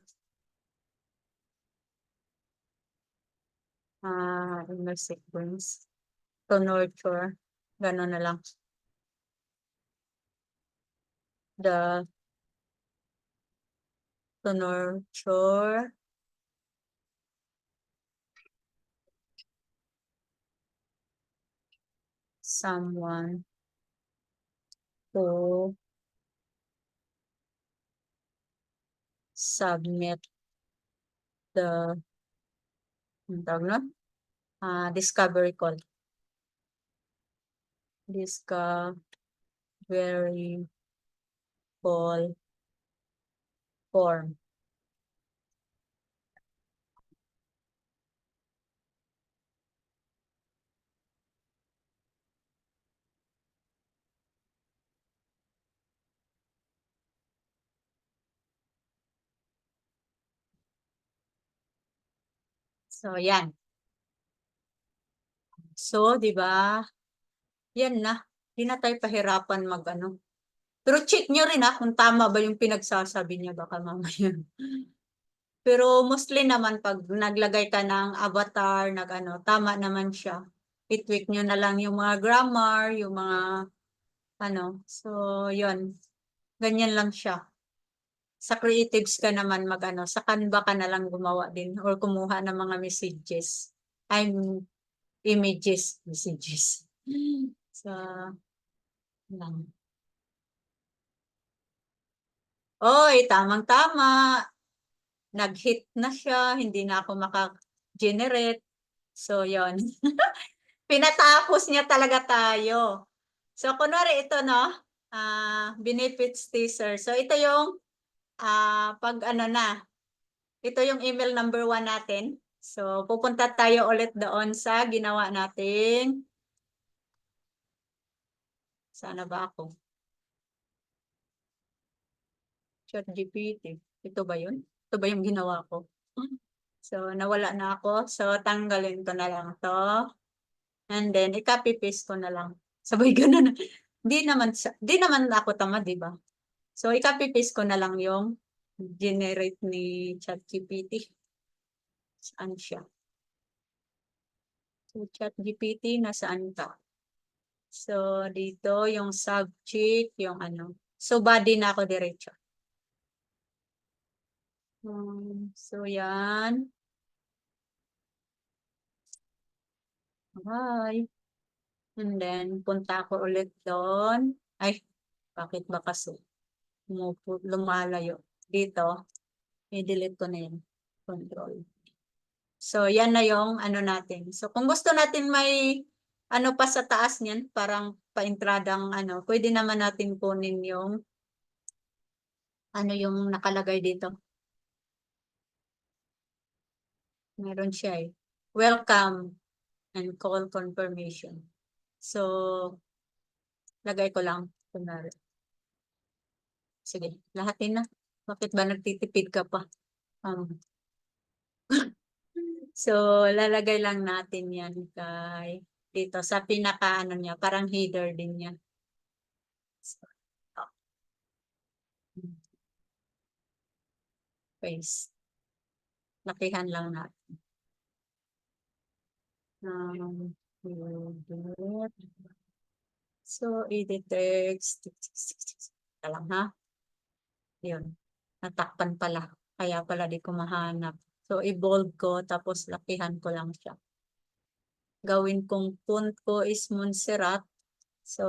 email sequence to nurture. Ganon na lang. To nurture someone to submit the discovery call. Discovery call form. So, yan. So, di ba? Yan na. Hindi na tayo pahirapan mag-ano. Pero check nyo rin kung tama ba yung pinagsasabi niya baka mamaya. Pero mostly naman pag naglagay ka ng avatar, tama naman siya. I-tweak nyo na lang yung mga grammar, yung mga So, yun. Ganyan lang siya. Sa creatives ka naman sa Canva ka na lang gumawa din or kumuha ng mga messages. Images, messages. So, lang. Oy, tamang-tama. Nag-hit na siya, hindi na ako maka-generate. So, yon. Pinatapos niya talaga tayo. So, kunwari ito, no? Benefits teaser. So, ito yung ito yung email number 1 natin. So, pupunta tayo ulit doon sa ginawa natin. Sana ba ako? ChatGPT. Ito ba yun? Ito ba yung ginawa ko? So, nawala na ako. So, tanggalin ko na lang to. And then, i-copy paste ko na lang. Sabay ganun. Di naman ako tamad, di ba? So, i-copy paste ko na lang yung generate ni ChatGPT. Saan siya? So, ChatGPT, nasaan ka? So, dito, yung subject, yung ano. So, body na ako diretso. So, yan. Hi. And then, punta ako ulit doon. Ay, bakit ba kasi? Lumalayo. Dito, i-delete ko na yan. Control. So, yan na yung ano natin. So, kung gusto natin may ano pa sa taas niyan, parang paintradang ano, pwede naman natin kunin yung ano yung nakalagay dito. Meron siya eh. Welcome and call confirmation. So, lagay ko lang. Kunwari. Sige, lahatin na. Bakit ba nagtitipid ka pa? So, lalagay lang natin yan kay dito sa pinaka ano niya, parang header din niya. So, paste. Lakihan lang natin. So, edit text. Ito lang ha. Yun. Natakpan pala. Kaya pala di ko mahanap. So, i-bold ko, tapos lakihan ko lang siya. Gawin kong font ko is Montserrat. So,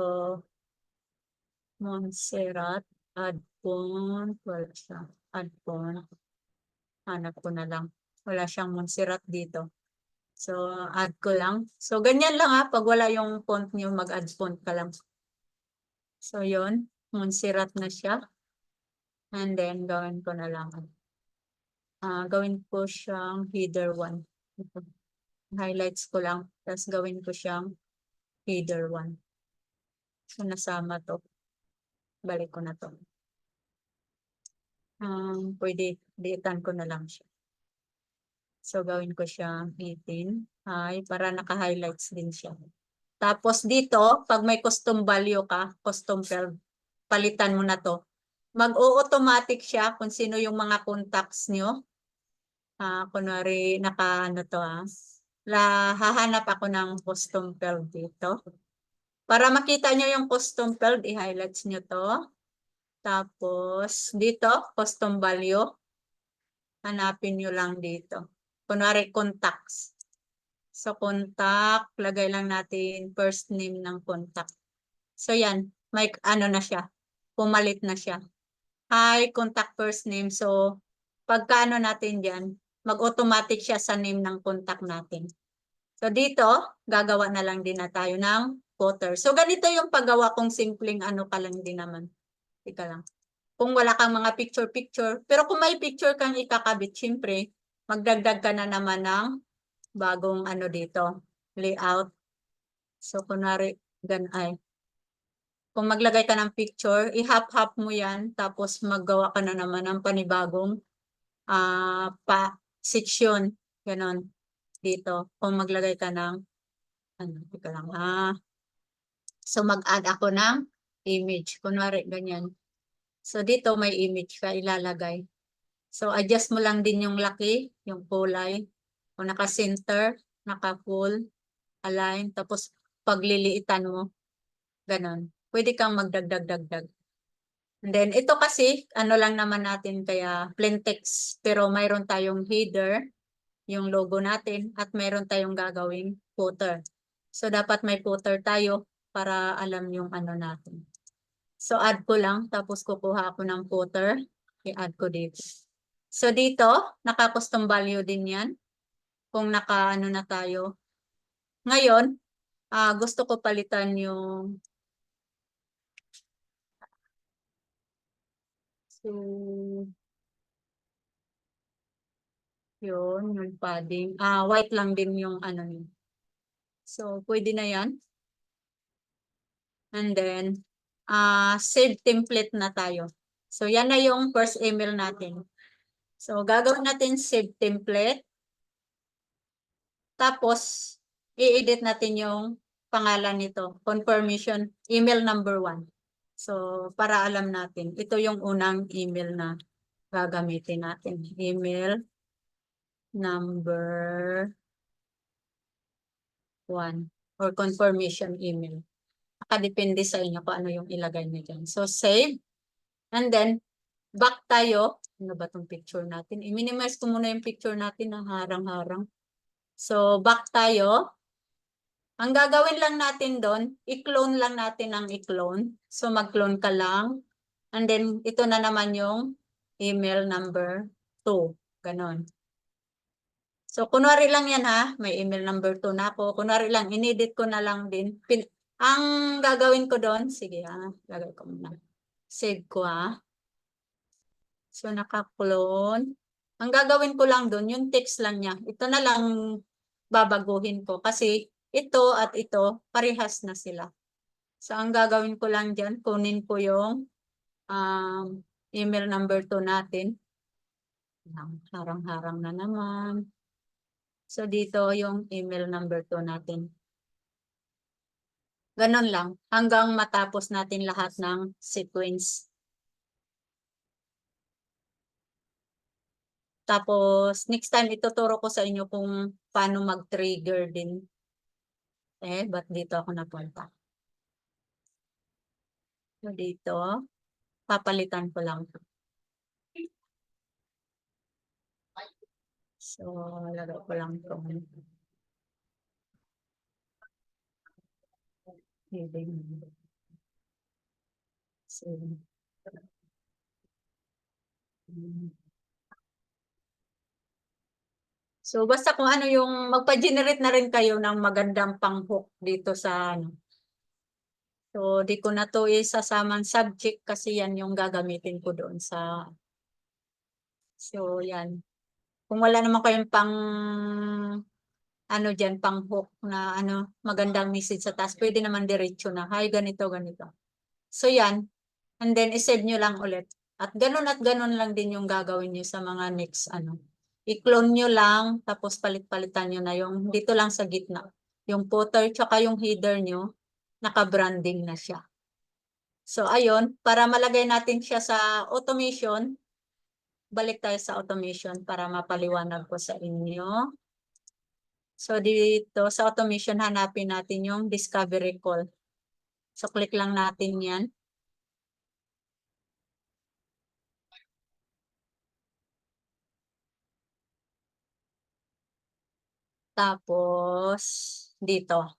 Montserrat, add font, wala siya. Add font. Hanap ko na lang. Wala siyang Montserrat dito. So, add ko lang. So, ganyan lang ha. Pag wala yung font niyo, mag-add font ka lang. So, yun. Montserrat na siya. And then, gawin ko na lang. Gawin ko siyang header 1. Highlights ko lang. Tapos gawin ko siyang header 1. So, nasama to. Balik ko na to. Pwede, diitan ko na lang siya. So, gawin ko siyang 18. Para naka-highlights din siya. Tapos dito, pag may custom value ka, custom field, palitan mo na to. Mag-o-automatic siya kung sino yung mga contacts nyo. Kunwari, naka-ano to hahanap ako ng custom field dito. Para makita nyo yung custom field, i-highlights nyo to. Tapos, dito, custom value. Hanapin nyo lang dito. Kunwari, contacts. So, contact, lagay lang natin first name ng contact. So, yan. May ano na siya. Pumalit na siya. Hi, contact first name. So, pagka ano natin dyan, mag-automatic siya sa name ng contact natin. So, dito, gagawa na lang din na tayo ng footer. So, ganito yung paggawa kong simpleng ano ka lang din naman. Ika lang. Kung wala kang mga picture-picture. Pero kung may picture kang ikakabit, syempre, magdagdag ka na naman ng bagong ano dito, layout. So, kunwari, kung maglagay ka ng picture, i-hop-hop mo yan, tapos maggawa ka na naman ng panibagong section. Ganon. Dito. Kung maglagay ka ng, ano, ika lang So, mag-add ako ng image. Kunwari, ganyan. So, dito may image ka ilalagay. So, adjust mo lang din yung laki, yung kulay. Kung naka-center, naka-full, align, tapos pagliliitan mo. Ganon. Pwede kang magdagdag-dagdag. And then, ito kasi, ano lang naman natin, kaya plain text. Pero mayroon tayong header, yung logo natin, at mayroon tayong gagawing footer. So, dapat may footer tayo para alam yung ano natin. So, add ko lang, tapos kukuha ako ng footer. I-add ko dito. So, dito, naka-custom value din yan. Kung naka-ano na tayo. Ngayon, gusto ko palitan yung yun, yung padding. White lang din yung ano niya. So, pwede na yan. And then, save template na tayo. So, yan na yung first email natin. So, gagawin natin save template. Tapos, i-edit natin yung pangalan nito. Confirmation, email number 1. So, para alam natin. Ito yung unang email na gagamitin natin. Email number 1 or confirmation email. Nakadepende sa inyo kung ano yung ilagay niyo dyan. So, save. And then, back tayo. Ano ba itong picture natin? I-minimize ko muna yung picture natin na harang-harang. So, back tayo. Ang gagawin lang natin doon, i-clone lang natin ang i-clone. So, mag-clone ka lang. And then, ito na naman yung email number 2. Ganon. So, kunwari lang yan ha. May email number 2 na ako. Kunwari lang, inedit ko na lang din. Ang gagawin ko doon, sige ha. Lagay ko muna. Save ko ha. So, naka-clone. Ang gagawin ko lang doon, yung text lang niya. Ito na lang babaguhin ko. Kasi ito at ito, parehas na sila. So, ang gagawin ko lang dyan, kunin ko yung email number 2 natin. Harang-harang na naman. So, dito yung email number 2 natin. Ganon lang. Hanggang matapos natin lahat ng sequence. Tapos, next time ituturo ko sa inyo kung paano mag-trigger din. Ba't dito ako napunta? So, dito, papalitan ko lang. So, lagay ko lang ito. So, basta kung ano yung magpa-generate na rin kayo ng magandang pang-hook dito sa ano. So, di ko na to isasamang subject kasi yan yung gagamitin ko doon sa. So, yan. Kung wala naman kayong pang ano dyan, pang hook na ano, magandang message sa taas, pwede naman diretso na, hi, ganito, ganito. So, yan. And then, isave nyo lang ulit. At ganun lang din yung gagawin nyo sa mga next, ano. I-clone nyo lang, tapos palit-palitan nyo na yung, dito lang sa gitna. Yung footer, tsaka yung header nyo, naka-branding na siya. So, ayun, para malagay natin siya sa automation, balik tayo sa automation para mapaliwanag ko sa inyo. So, dito sa automation, hanapin natin yung discovery call. So, click lang natin yan. Tapos, dito,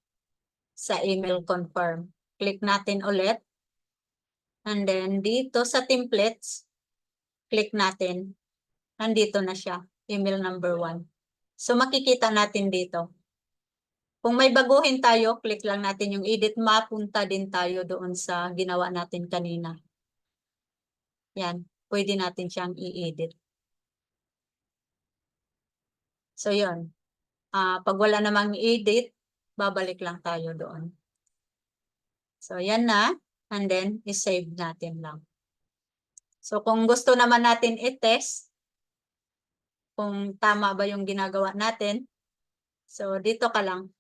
sa email confirm. Click natin ulit. And then, dito sa templates, click natin. Nandito na siya, email number 1. So, makikita natin dito. Kung may baguhin tayo, click lang natin yung edit, mapunta din tayo doon sa ginawa natin kanina. Yan, pwede natin siyang i-edit. So, yun. Pag wala namang edit, babalik lang tayo doon. So, yan na. And then, i-save natin lang. So, kung gusto naman natin i-test, kung tama ba yung ginagawa natin, so, dito ka lang.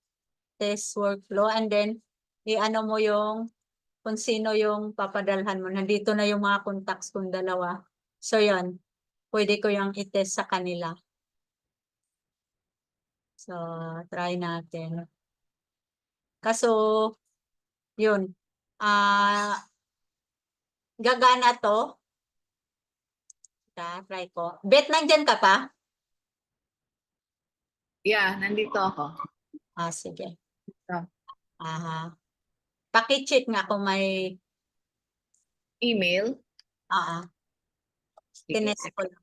Test workflow. And then, i-ano mo yung kung sino yung papadalhan mo. Nandito na yung mga contacts kong dalawa. So, yun. Pwede ko yung i-test sa kanila. So, try natin. Kaso, yun. Gagana to. Try ko. Bet, nandyan ka pa? Yeah, nandito ako. Sige. Ito. Aha. Paki-check nga kung may Email. Sige. tinest ko lang.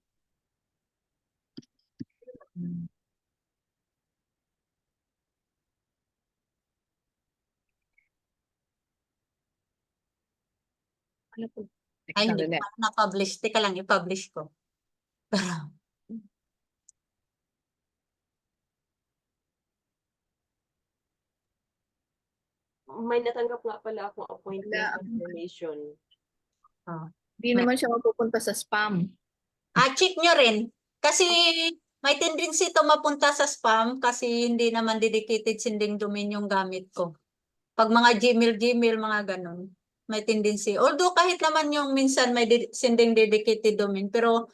Ano po? Ay, hindi Sandali. ko pa na-publish. Teka lang, i-publish ko. May natanggap nga pala akong appointment Wala. confirmation. Hindi naman siya mapupunta sa spam. Check nyo rin. Kasi may tendency to mapunta sa spam kasi hindi naman dedicated sending domain yung gamit ko. Pag mga Gmail, mga ganun, may tendency. Although kahit naman yung minsan may sending dedicated domain, pero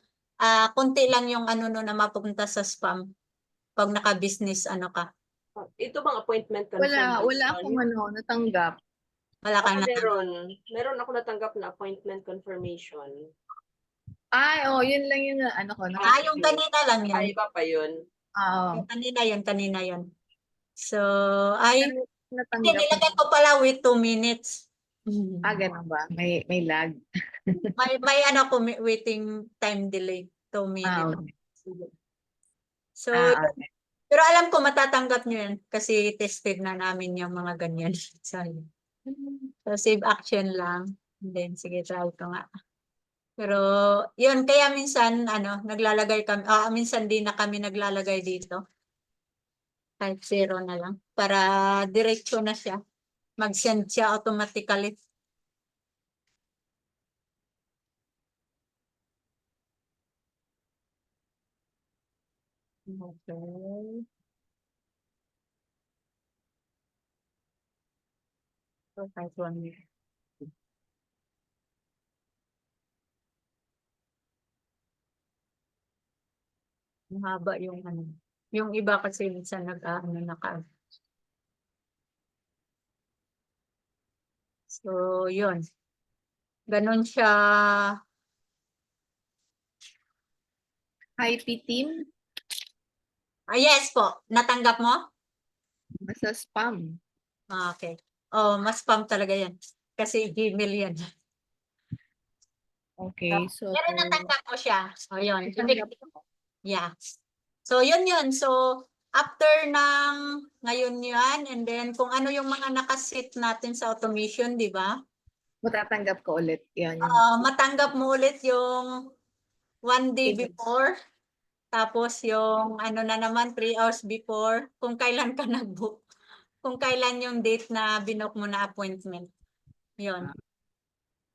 konti lang yung ano no na mapunta sa spam pag naka-business ano ka. Ito bang appointment Wala confirmation? akong natanggap. Wala kang Meron ako natanggap na appointment confirmation. Ay, yun lang yung yung kanina lang yan. Ay, iba pa yun. Oo. Yung kanina yun. So, ay, hindi, Natanggap. nilagay ko pala with 2 minutes. Ganun ba? May lag. May ano ko, waiting time delay, 2 minutes. Okay. So, Okay. pero alam ko matatanggap nyo yan kasi tested na namin yung mga ganyan. So, save action lang. And then, sige, try ko nga. Pero, yun, kaya minsan, naglalagay kami, minsan di na kami naglalagay dito. Type 0 na lang. Para diretso na siya. Mag-send siya automatically. Okay. So, type 1 minute. Mahaba yung ano. Yung iba kasi minsan naka. So, yun. Ganon siya. Hi, P-Team. Yes po. Natanggap mo? Nasa spam. Okay. Oh, mas spam talaga yan. Kasi Gmail yan. Okay, so Pero natanggap mo siya. O, yun. natanggap ko. Yeah. So, yun. So, after ng ngayon yan, and then kung ano yung mga nakasit natin sa automation, di ba? Matatanggap ko ulit. Yan. Matanggap mo ulit yung 1 day before. Tapos yung ano na naman, 3 hours before. Kung kailan ka nag-book. Kung kailan yung date na binook mo na appointment. Yun.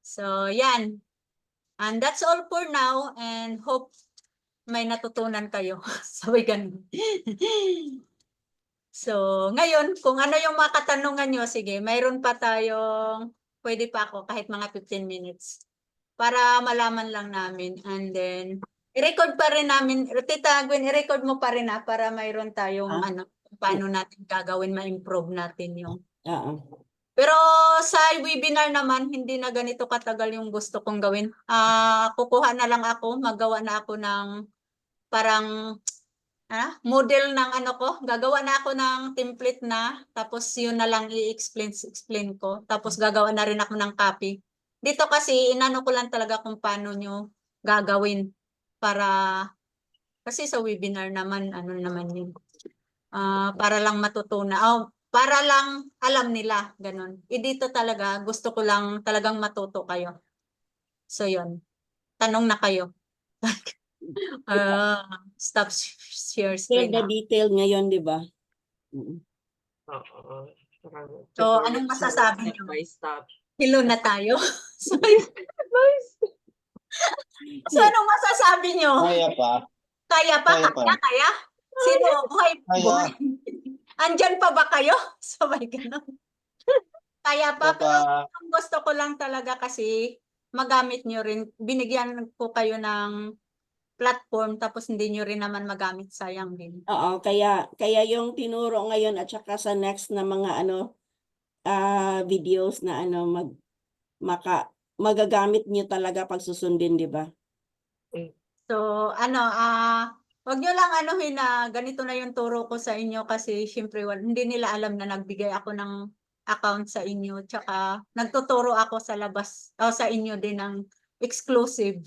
So, yan. And that's all for now. And hope may natutunan kayo. Sabi ganun. So, ngayon, kung ano yung mga katanungan nyo, sige, mayroon pa tayong, pwede pa ako kahit mga 15 minutes. Para malaman lang namin. And then, i-record pa rin namin. Tita Gwen, i-record mo pa rin para mayroon tayong paano natin gagawin, ma-improve natin yung. Pero sa webinar naman, hindi na ganito katagal yung gusto kong gawin. Kukuha na lang ako, magawa na ako ng parang model ng gagawa na ako ng template na, tapos yun na lang i-explain ko. Tapos gagawa na rin ako ng copy. Dito kasi inano ko lang talaga kung paano nyo gagawin para kasi sa webinar naman naman yun. Para lang matutunan. Para lang alam nila, ganun. Dito talaga gusto ko lang talagang matuto kayo. So yun. Tanong na kayo. Stop share screen. The detail ngayon, di ba? Oo. So, anong masasabi niyo? Step. Hello na tayo. So, anong masasabi niyo? Kaya pa. Kaya pa? Kaya? Sino? Buhay? Andyan pa ba kayo? Sabay ganun. Kaya pa, pero ang gusto ko lang talaga kasi magamit nyo rin. Binigyan ko kayo ng platform tapos hindi nyo rin naman magamit, sayang din. Oo, kaya yung tinuro ngayon at saka sa next na mga videos na magagamit niyo talaga pag susundin, di ba? So, wag nyo lang na ganito na yung turo ko sa inyo kasi syempre hindi nila alam na nagbigay ako ng account sa inyo tsaka nagtuturo ako sa labas o sa inyo din ng exclusive.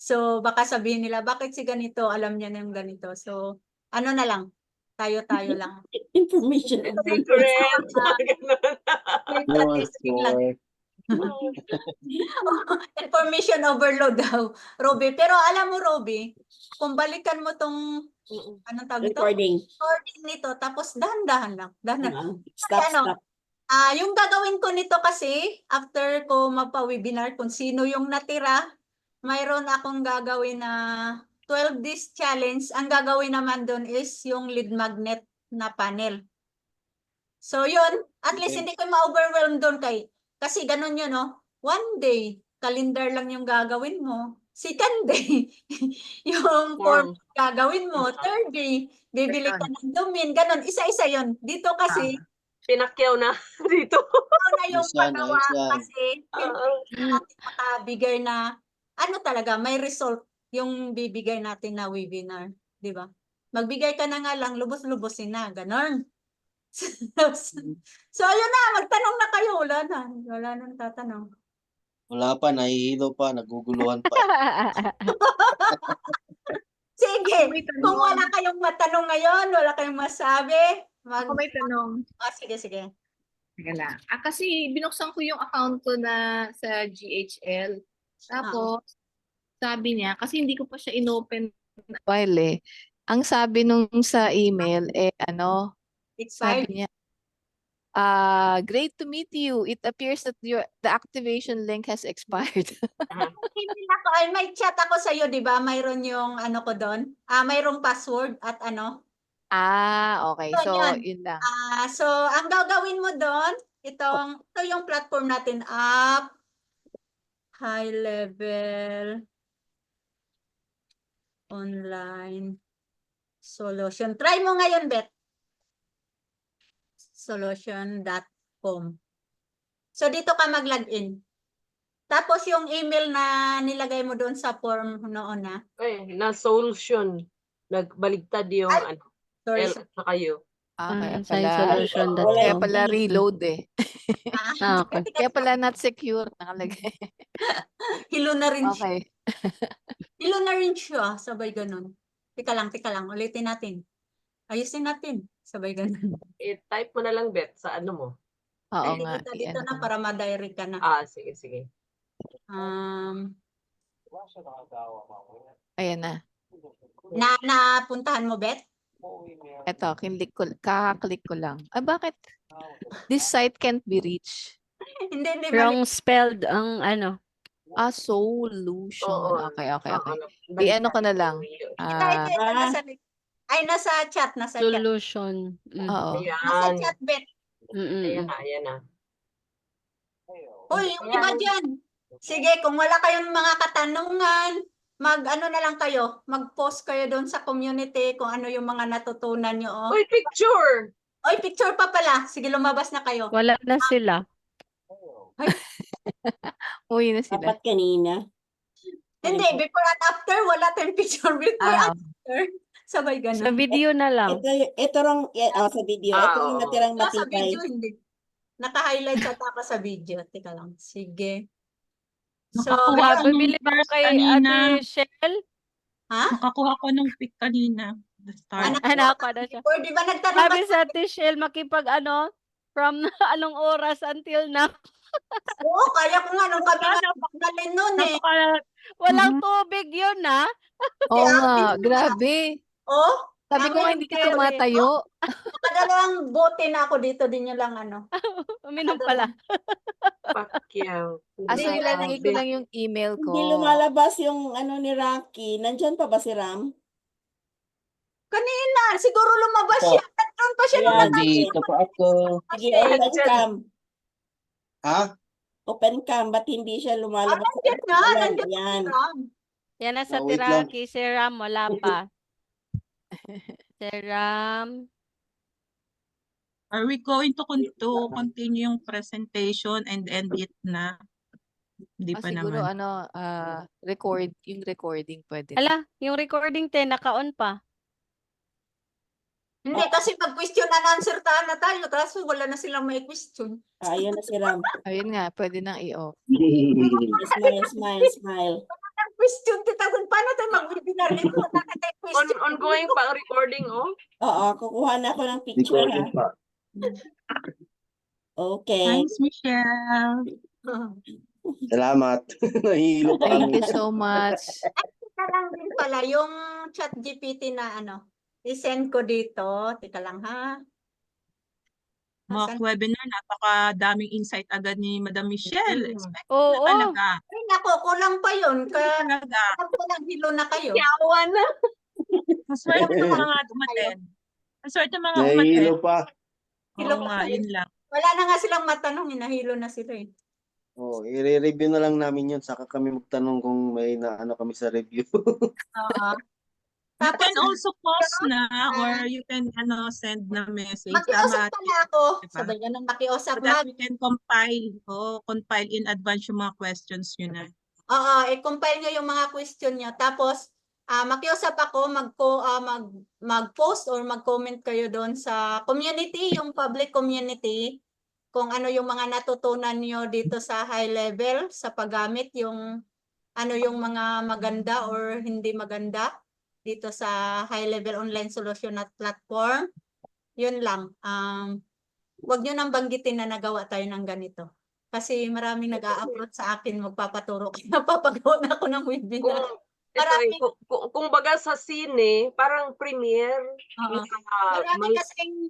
So, baka sabihin nila, bakit si ganito? Alam niya na yung ganito. So, na lang. Tayo lang. Information. Information overload daw, Robby. Pero alam mo, Robby, kung balikan mo tong anong tawag ito? Recording nito, tapos dahan-dahan lang. Stop. Yung gagawin ko nito kasi, after ko magpa-webinar, kung sino yung natira, mayroon akong gagawin na 12 days challenge. Ang gagawin naman doon is yung lead magnet na panel. So yun, at least Okay. hindi ko ma-overwhelm doon kasi ganun yun, no? One day, calendar lang yung gagawin mo. Second day, yung form gagawin mo. Third day, bibili ka ng domain. Ganun, isa-isa yun. Dito kasi, Pinakyaw na dito. ikaw na yung Ayos yan, pagawa ayos yan. kasi hindi natin makabigay na ano talaga, may result yung bibigay natin na webinar. Di ba? Magbigay ka na nga lang, lubos-lubosin na. Ganon. So, ayun na, magtanong na kayo. Wala nang tatanong. Wala pa, nahihilo pa, naguguluhan pa. Sige, May tanong. kung wala kayong matanong ngayon, wala kayong masabi, Ako may tanong. sige. Teka lang. Kasi binuksan ko yung account ko na sa GHL. Tapos, sabi niya, kasi hindi ko pa siya inopen while eh. Ang sabi nung sa email, Expired. sabi niya, great to meet you. It appears that the activation link has expired. Hindi ako, may chat ako sa iyo, 'di ba? Mayroon yung ano ko doon. Mayroong password at ano. Okay. Yun, So, yun. yun lang. So ang gagawin mo doon, ito yung platform natin, up, high level, online solution. Try mo ngayon, Beth. Solution.com. So dito ka mag-login. Tapos yung email na nilagay mo doon sa form noon na. Na solution. Nagbaligtad yung Ay, sorry. L at saka U. Kaya Science-solution.com. kaya pala reload eh. Okay. Kaya pala not secure nakalagay. Hilo na rin siya. Okay. Hilo na rin siya. Sabay ganun. Teka lang. Ulitin natin. Ayusin natin. Sabay ganun. I-type mo na lang, Bet, sa ano mo. Oo Ay, nga. dito na para ma-direct ka na. Sige. Ayan na. Napuntahan mo, Beth? Eto, kakaklik ko lang. Bakit? This site can't be reached. Hindi, mali. Wrong spelled ang ano. Solution. Oo. Okay. Baliktad I-ano ko na lang. yung U. Ito, nasa chat. Solution. Oo. Nasa Ayan. chat, Beth. Ayan na. Uy, yung iba dyan. Sige, kung wala kayong mga katanungan, mag-ano na lang kayo, mag-post kayo doon sa community kung ano yung mga natutunan nyo. Oh. Uy, picture! Oy, picture pa pala. Sige, lumabas na kayo. Wala na sila. Uwi na sila. Dapat kanina. Hindi, before and after, wala tayong picture. Before and after. Sabay Sa ganun. video na lang. Ito lang, sa video. Ito yung Oo. natirang Sa matibay. video, hindi. Naka-highlight sa tapa sa video. Teka lang. Sige. So, Nakakuha ko Bibili nung ba first kay kanina. Ate Shell? ha? Nakakuha ko nung pic kanina. The start. Anak pa na siya. Or di ba nagtanong Sabi ka? sa Ate Shell, makipag from anong oras until now. Oo, kaya ko nga nung kami nagbalin nun eh. Walang tubig yun, ha? Oo nga, grabe. Oh, Sabi ko nga hindi ka tumatayo. nakadalawang bote na ako dito. Din nyo lang ano. Uminom pala. Pacquiao. So, Hindi, ilalagay ko lang yung email ko. Hindi lumalabas yung ano ni Rocky. Nandyan pa ba si Ram? Kanina, siguro lumabas Opo. siya. Nandun pa siya nung Ayan. Dito pa ako. Sige, open cam. Ha? Open cam. Ba't hindi siya lumalabas? nandiyan nga, Ayan, nandiyan ayan. Ram. Yan na sa Wait lang. Tiraki. Si Ram, wala pa. Si Ram. Are we going to continue yung presentation and end it na? Hindi pa Siguro naman. yung recording pwede. Ala, yung recording naka-on pa. Hindi, kasi mag-question and answer na tayo. Kaso wala na silang may question. Ayun na si Ram. Ayun nga, pwede nang i-off. Smile. Question, titagun, paano tayo mag-webinar dito? Wala na tayong question. Ongoing pa ang recording, oh. Oo, kukuha na ako ng picture ha. Recording pa. Okay. Thanks, Michelle. Salamat. Nahihilo pa Thank kami. you so much. Teka lang din pala, yung chat GPT na i-send ko dito. Teka lang ha. Mock webinar, napakadaming insight agad ni Madam Michelle. Expect Oo. na talaga. Ayun na, ako, kulang pa yun. Kaya Talaga. alam ko lang, hilo na kayo. Yawa na. Maswerte mga umaten. Maswerte mga umaten. Nahihilo pa. Hilo Oo pa nga, kayo. yun lang. Wala na nga silang matanong, nahilo na sila eh. Oh, i-review na lang namin yun. Saka kami magtanong kung may naano kami sa review. Oo. You Tapos, can also post na or you can send na message. makiusap Tama. pala ako. Diba? Sabay ganun, makiusap. So that we can compile in advance yung mga questions nyo na. Oo, i-compile nyo yung mga question nyo. Tapos, makiusap ako, mag-post or mag-comment kayo doon sa community, yung public community, kung ano yung mga natutunan nyo dito sa high level, sa paggamit, yung ano yung mga maganda or hindi maganda dito sa high level online solution at platform. Yun lang. Huwag nyo nang banggitin na nagawa tayo ng ganito. Kasi maraming nag-a-upload sa akin, magpapaturo. Napapagawa na ako ng Kung, webinar. ito, Marami. kung baga sa sine, parang premiere. Oo. na Marami kasing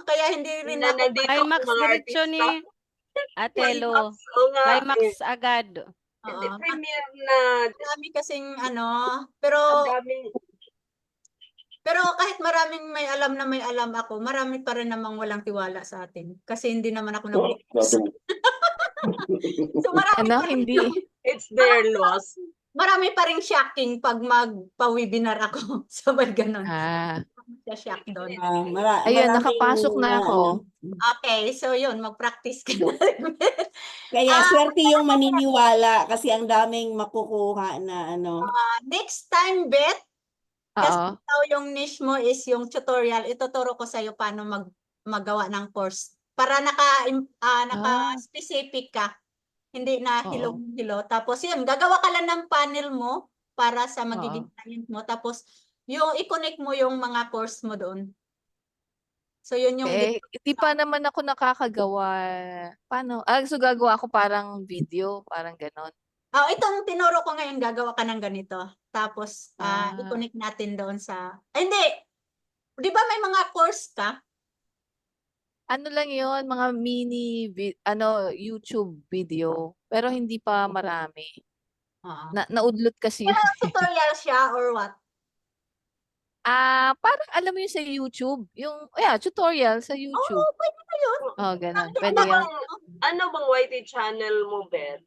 kaya hindi rin na ako. nandito ang Climax mga diretso artista. ni Atelo. Oo nga, Climax eh. agad. Hindi Oo. premiere na Marami kasing pero ang daming kahit maraming may alam na may alam ako, marami pa rin namang walang tiwala sa atin. Kasi hindi naman ako nag So marami Ano, pa rin hindi. it's their loss. marami pa ring shocking pag magpa-webinar ako. Sabay ganun. Siya shock doon. Ayun, maraming, nakapasok na ako. Okay, so yun, mag-practice ka na. Kaya swerte yung maniniwala kasi ang daming makukuha na ano. Next time, Beth, kasi Oo. ikaw yung niche mo is yung tutorial, ituturo ko sa'yo paano magawa ng course. Para naka-specific ka. Hindi na Oo. hilong-hilo. Tapos yun, gagawa ka lang ng panel mo para sa magiging client mo. Tapos yung i-connect mo yung mga course mo doon. So yun yung Hindi pa naman ako nakakagawa. Paano? So gagawa ako parang video, parang ganon. itong tinuro ko ngayon, gagawa ka ng ganito. Tapos i-connect natin doon sa hindi. 'Di ba may mga course ka? Ano lang yun, mga mini YouTube video, pero hindi pa marami. Naudlot kasi yun. Tutorial siya or what? Parang alam mo yun sa YouTube, yung tutorial sa YouTube. Oo, pwede na yun. Ganun. Pwede yun. Ano bang YT channel mo, Beth?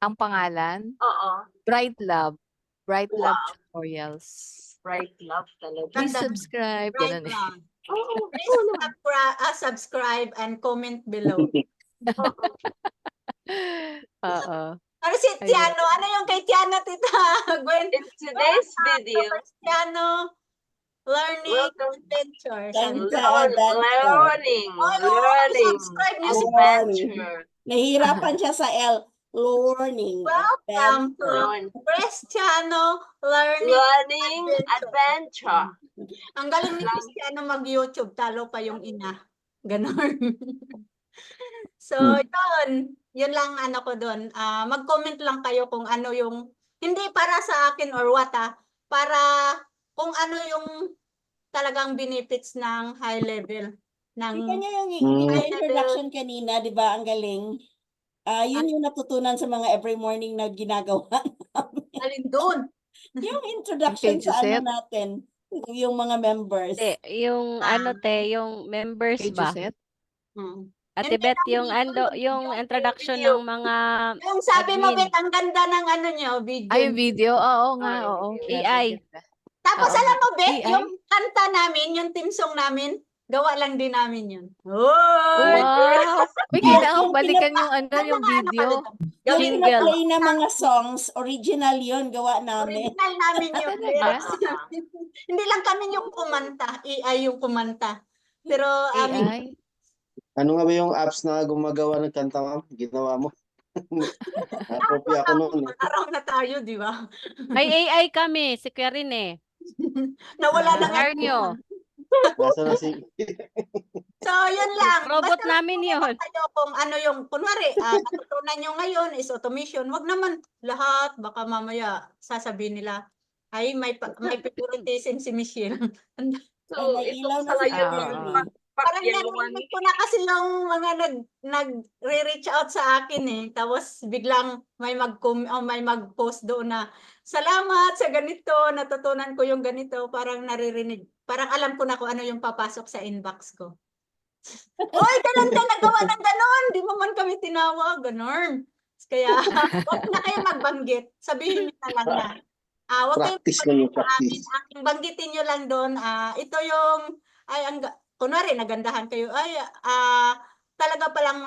Ang pangalan, Oo. Bright Love. Bright Love Wow. Tutorials. Bright Love talaga. Please Ganda. subscribe. Right Ganun eh. lang. Oo. Please subscribe and comment below. Oo. Ano si Ayun. Tiano? Ano yung kay Tiano, Tita Gwen? In today's video, Tiano Learning welcome Adventures. Thank Ano? you. learning, subscribe niyo si adventure. Nahihirapan siya sa L. Learning. Welcome to Learn. Chris Tiano Learning. Learning adventure. Ang galing ni Cristiano mag-YouTube, talo pa yung ina. Ganon. So, yun lang ano ko doon. Mag-comment lang kayo kung ano yung, hindi para sa akin or what para kung ano yung talagang benefits ng high level. Kita niyo yung introduction kanina, di ba? Ang galing. Yun yung natutunan sa mga every morning na ginagawa. Alin doon? Yung introduction sa Page set? natin, yung mga members. Yung yung members Page ba? set? Ate Hindi Beth, lang yung introduction video. ng mga Yung sabi mo, admin. Beth, ang ganda ng ano nyo, video. Yung video? Oo nga, yung oo. video. AI. Tapos Oo. alam mo, Beth, AI? yung kanta namin, yung team song namin, gawa lang din namin yun. Oh! Wow! Uy, kailangan balikan yung video. Yung Jingle. pina-play na mga songs, original yun, gawa namin. Original namin yun. Talaga? Hindi lang kami yung kumanta, AI yung kumanta. Pero AI? Ano nga ba yung apps na gumagawa ng kanta, ma'am? Ginawa mo? Copy ako noon eh. araw na tayo, di ba? May AI kami, si Karin eh. Nawala na nga. Share nyo. Nasa na si... So, yun lang. Robot Basta namin yun. kayo kung ano yung, kunwari, natutunan nyo ngayon is automation. Wag naman lahat, baka mamaya sasabihin nila, ay, may favoritism si Michelle. So, Ay, may ito ilaw na sa si ngayon, Jeremy. Parang yellow one. narinig ko na kasi yung mga nagre-reach out sa akin eh. Tapos biglang may may mag-post doon na salamat sa ganito, natutunan ko yung ganito. Parang naririnig, parang alam ko na kung ano yung papasok sa inbox ko. Oy, kailan ka nagawa ng ganon? Di mo man kami tinawag, ganon. Kaya huwag na kayo magbanggit. Sabihin niyo na lang na. Huwag kayong Practice lang yung amin. practice. Ang banggitin nyo lang doon, ito yung, kunwari, nagandahan kayo, talaga palang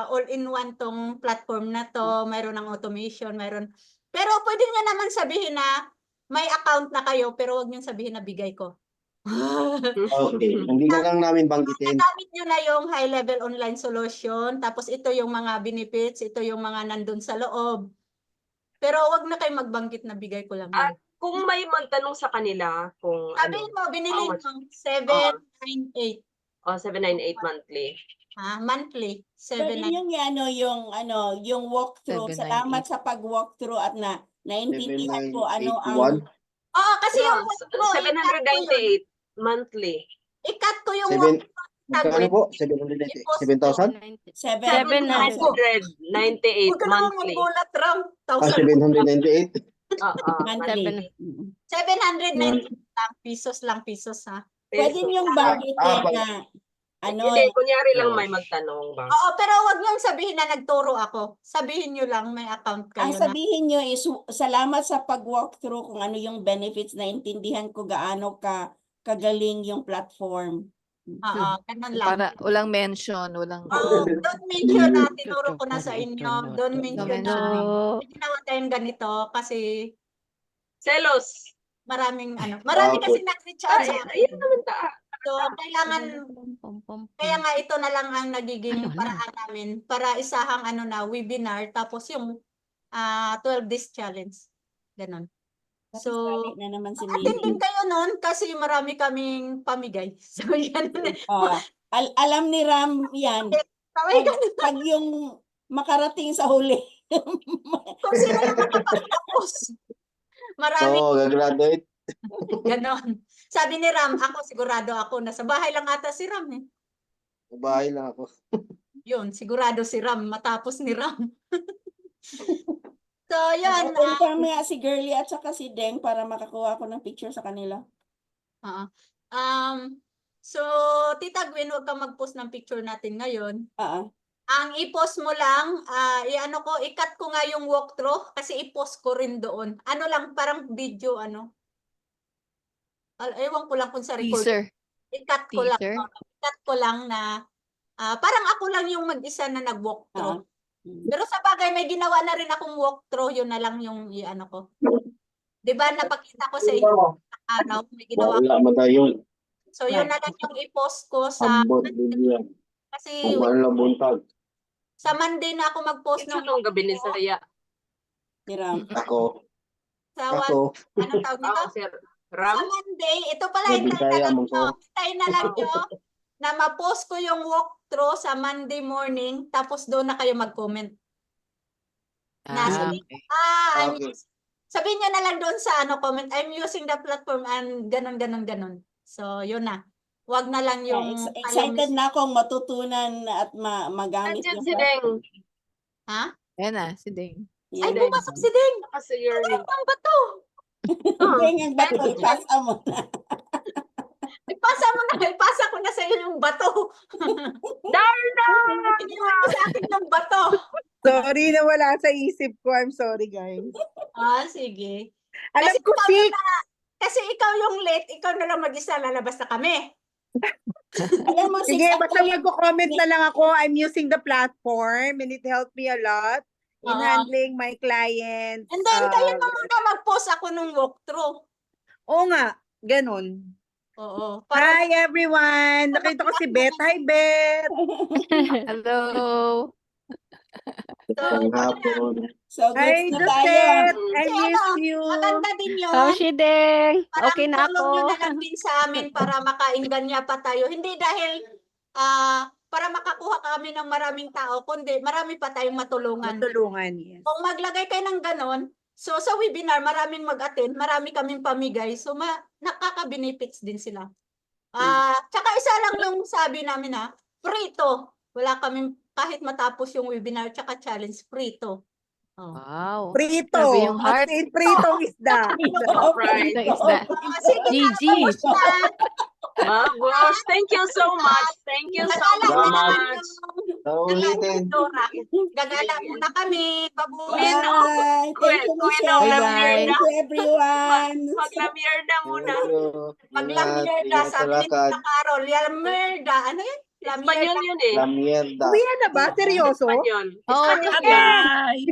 all-in-one tong platform na to, mayroon ng automation, mayroon. Pero pwede nyo naman sabihin na may account na kayo, pero huwag nyo sabihin na bigay ko. Okay. Hindi na lang namin banggitin. Nagamit nyo na yung high-level online solution, tapos ito yung mga benefits, ito yung mga nandun sa loob. Pero wag na kayo magbanggit na bigay ko lang yan. Kung may magtanong sa kanila kung Sabihin ano, mo, binili how much? mo, 798. 798 monthly. Monthly, Pwede 798. yung walkthrough. 798. Salamat sa pag-walkthrough at naintindihan ko ano ang 7981. Oo, kasi yung No, 798 monthly. i-cut ko yung 7, tag magkano rate. po? 700? 7,000? 798 Huwag ka naman monthly. magulat, Ram. 798? monthly. 798 lang, pesos ha. Pwede niyong banggitin na Hindi, kunyari lang may magtanong ba? Oo, pero wag niyong sabihin na nagturo ako. Sabihin niyo lang may account kayo ang na. sabihin niyo is salamat sa pag-walkthrough kung ano yung benefits na intindihan ko gaano kagaling yung platform. Oo, ganun lang. Para walang mention, walang Don't mention na tinuro ko na sa inyo. Don't mention na Hello. may ginawa tayong ganito kasi Selos. marami kasi nag-reach out sa akin. Ayan naman So, kailangan, kaya nga ito na lang ang nagiging paraan namin para isahang webinar tapos yung 12 days challenge. Ganon. So, Sabi na naman si attend din Mimi. kayo nun kasi marami kaming pamigay. So, yan. Alam ni Ram yan. Pag yung makarating sa huli. Kung sino yung makapag-tapos. Marami. So, gagraduate. Ganon. Sabi ni Ram, ako sigurado ako. Nasa bahay lang ata si Ram eh. Sa bahay lang ako. Yun, sigurado si Ram. Matapos ni Ram. So, yun. Confirm nga si Girlie at saka si Deng para makakuha ko ng picture sa kanila. So, Tita Gwen, huwag kang mag-post ng picture natin ngayon. Ah, Ang i-post mo lang, i-cut ko nga yung walkthrough kasi i-post ko rin doon. Ano lang, parang video, ewan ko lang kung sa record. teaser. I-cut ko lang. Teaser? I-cut ko lang na, parang ako lang yung mag-isa na nag-walkthrough. Pero sa bagay, may ginawa na rin akong walkthrough, yun na lang yung ko. Diba, napakita ko sa inyo, may ginawa Wala ko. mo tayo. So, yun na lang yung i-post ko sa, Ambot, bilyan. kasi Kung lang buntag. sa Monday na ako mag-post ng Itong gabi ni Saya. si Ram. Ako. sa anong tawag nito? Sir Sa Ram. Monday, ito pala, May hintayin na Bisaya lang mo nyo. ko. Hintayin na lang nyo na ma-post ko yung walkthrough sa Monday morning, tapos doon na kayo mag-comment. Okay. Okay. Sabihin nyo na lang doon sa comment, I'm using the platform and ganon. So, yun na. Wag na lang yung... Excited na akong matutunan at magamit Nandiyan yung si Deng. Ha? Ayan na, si Deng. Ay, Yan. pumasok si Ding! Kasi you're Ano ang bato? Deng, ang bato, ipasa mo na. Ipasa ko na sa iyo yung bato. Darna! Iniwan mo sa akin yung bato. Sorry na wala sa isip ko. I'm sorry, guys. Sige. Alam Kasi ko, ikaw Sik. Kasi ikaw yung late, ikaw na lang mag-isa, lalabas na kami. Alam mo, Sige, Six, basta magko-comment na lang ako. I'm using the platform and it helped me a lot in handling my clients. And then, kayo na muna mag-post ako nung walkthrough. Oo nga, ganun. Oo. Hi, everyone! Nakita ko si Beth. Hi, Beth! Hello. Ang hapon. so Hi, goods na tayo. Josette! I Kasi miss you! maganda din yun. Oh, si Deng. Parang Okay na tulong nyo ako. na lang din sa amin para makainganya pa tayo. Hindi dahil para makakuha kami ng maraming tao, kundi marami pa tayong matulungan. Matulungan, yes. Kung maglagay kayo ng ganon, so sa webinar, maraming mag-attend, marami kaming pamigay, so nakaka-benefits din sila. Tsaka isa lang yung sabi namin prito. Wala kami kahit matapos yung webinar tsaka challenge, prito. Oh. Wow. Prito. Grabe yung As heart. in, pritong isda. Right. Ito is that. Sige, GG. tapos na. Gosh, thank you so much. Thank you so Salamat. much. Ulitin. Gagala muna kami. Babuyan. Uyan na. Bye. Thank you, Kuya Michelle. Bye-bye. Thank you, everyone. Maglamierda muna. Paglamerda, Ingat sa sabi ni lakad. Tita Carol, lamerda. Ano yun? Espanyol yun eh. La mierda. Uwi na ba? Seryoso? Espanyol. Oo, Bye!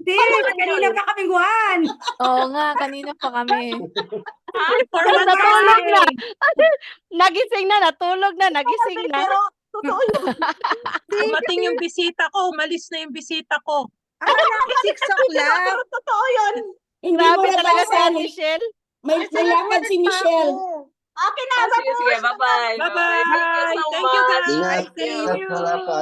Kanina pa kami guhan. oo nga, kanina pa kami. Natulog na. Nagising na, natulog na, nagising na. Pero, totoo yun. Dumating yung bisita ko. Umalis na yung bisita ko. Akala ko 6 o'clock. Pero totoo yun. Hindi mo Grabe talaga si nabasa. Ate Shell. May lakad si Michelle. Okay na, Sige, sige. Bye-bye. Bye-bye. Thank you so Thank you, much. guys. Ingat. Thank you. Ingat sa lakad.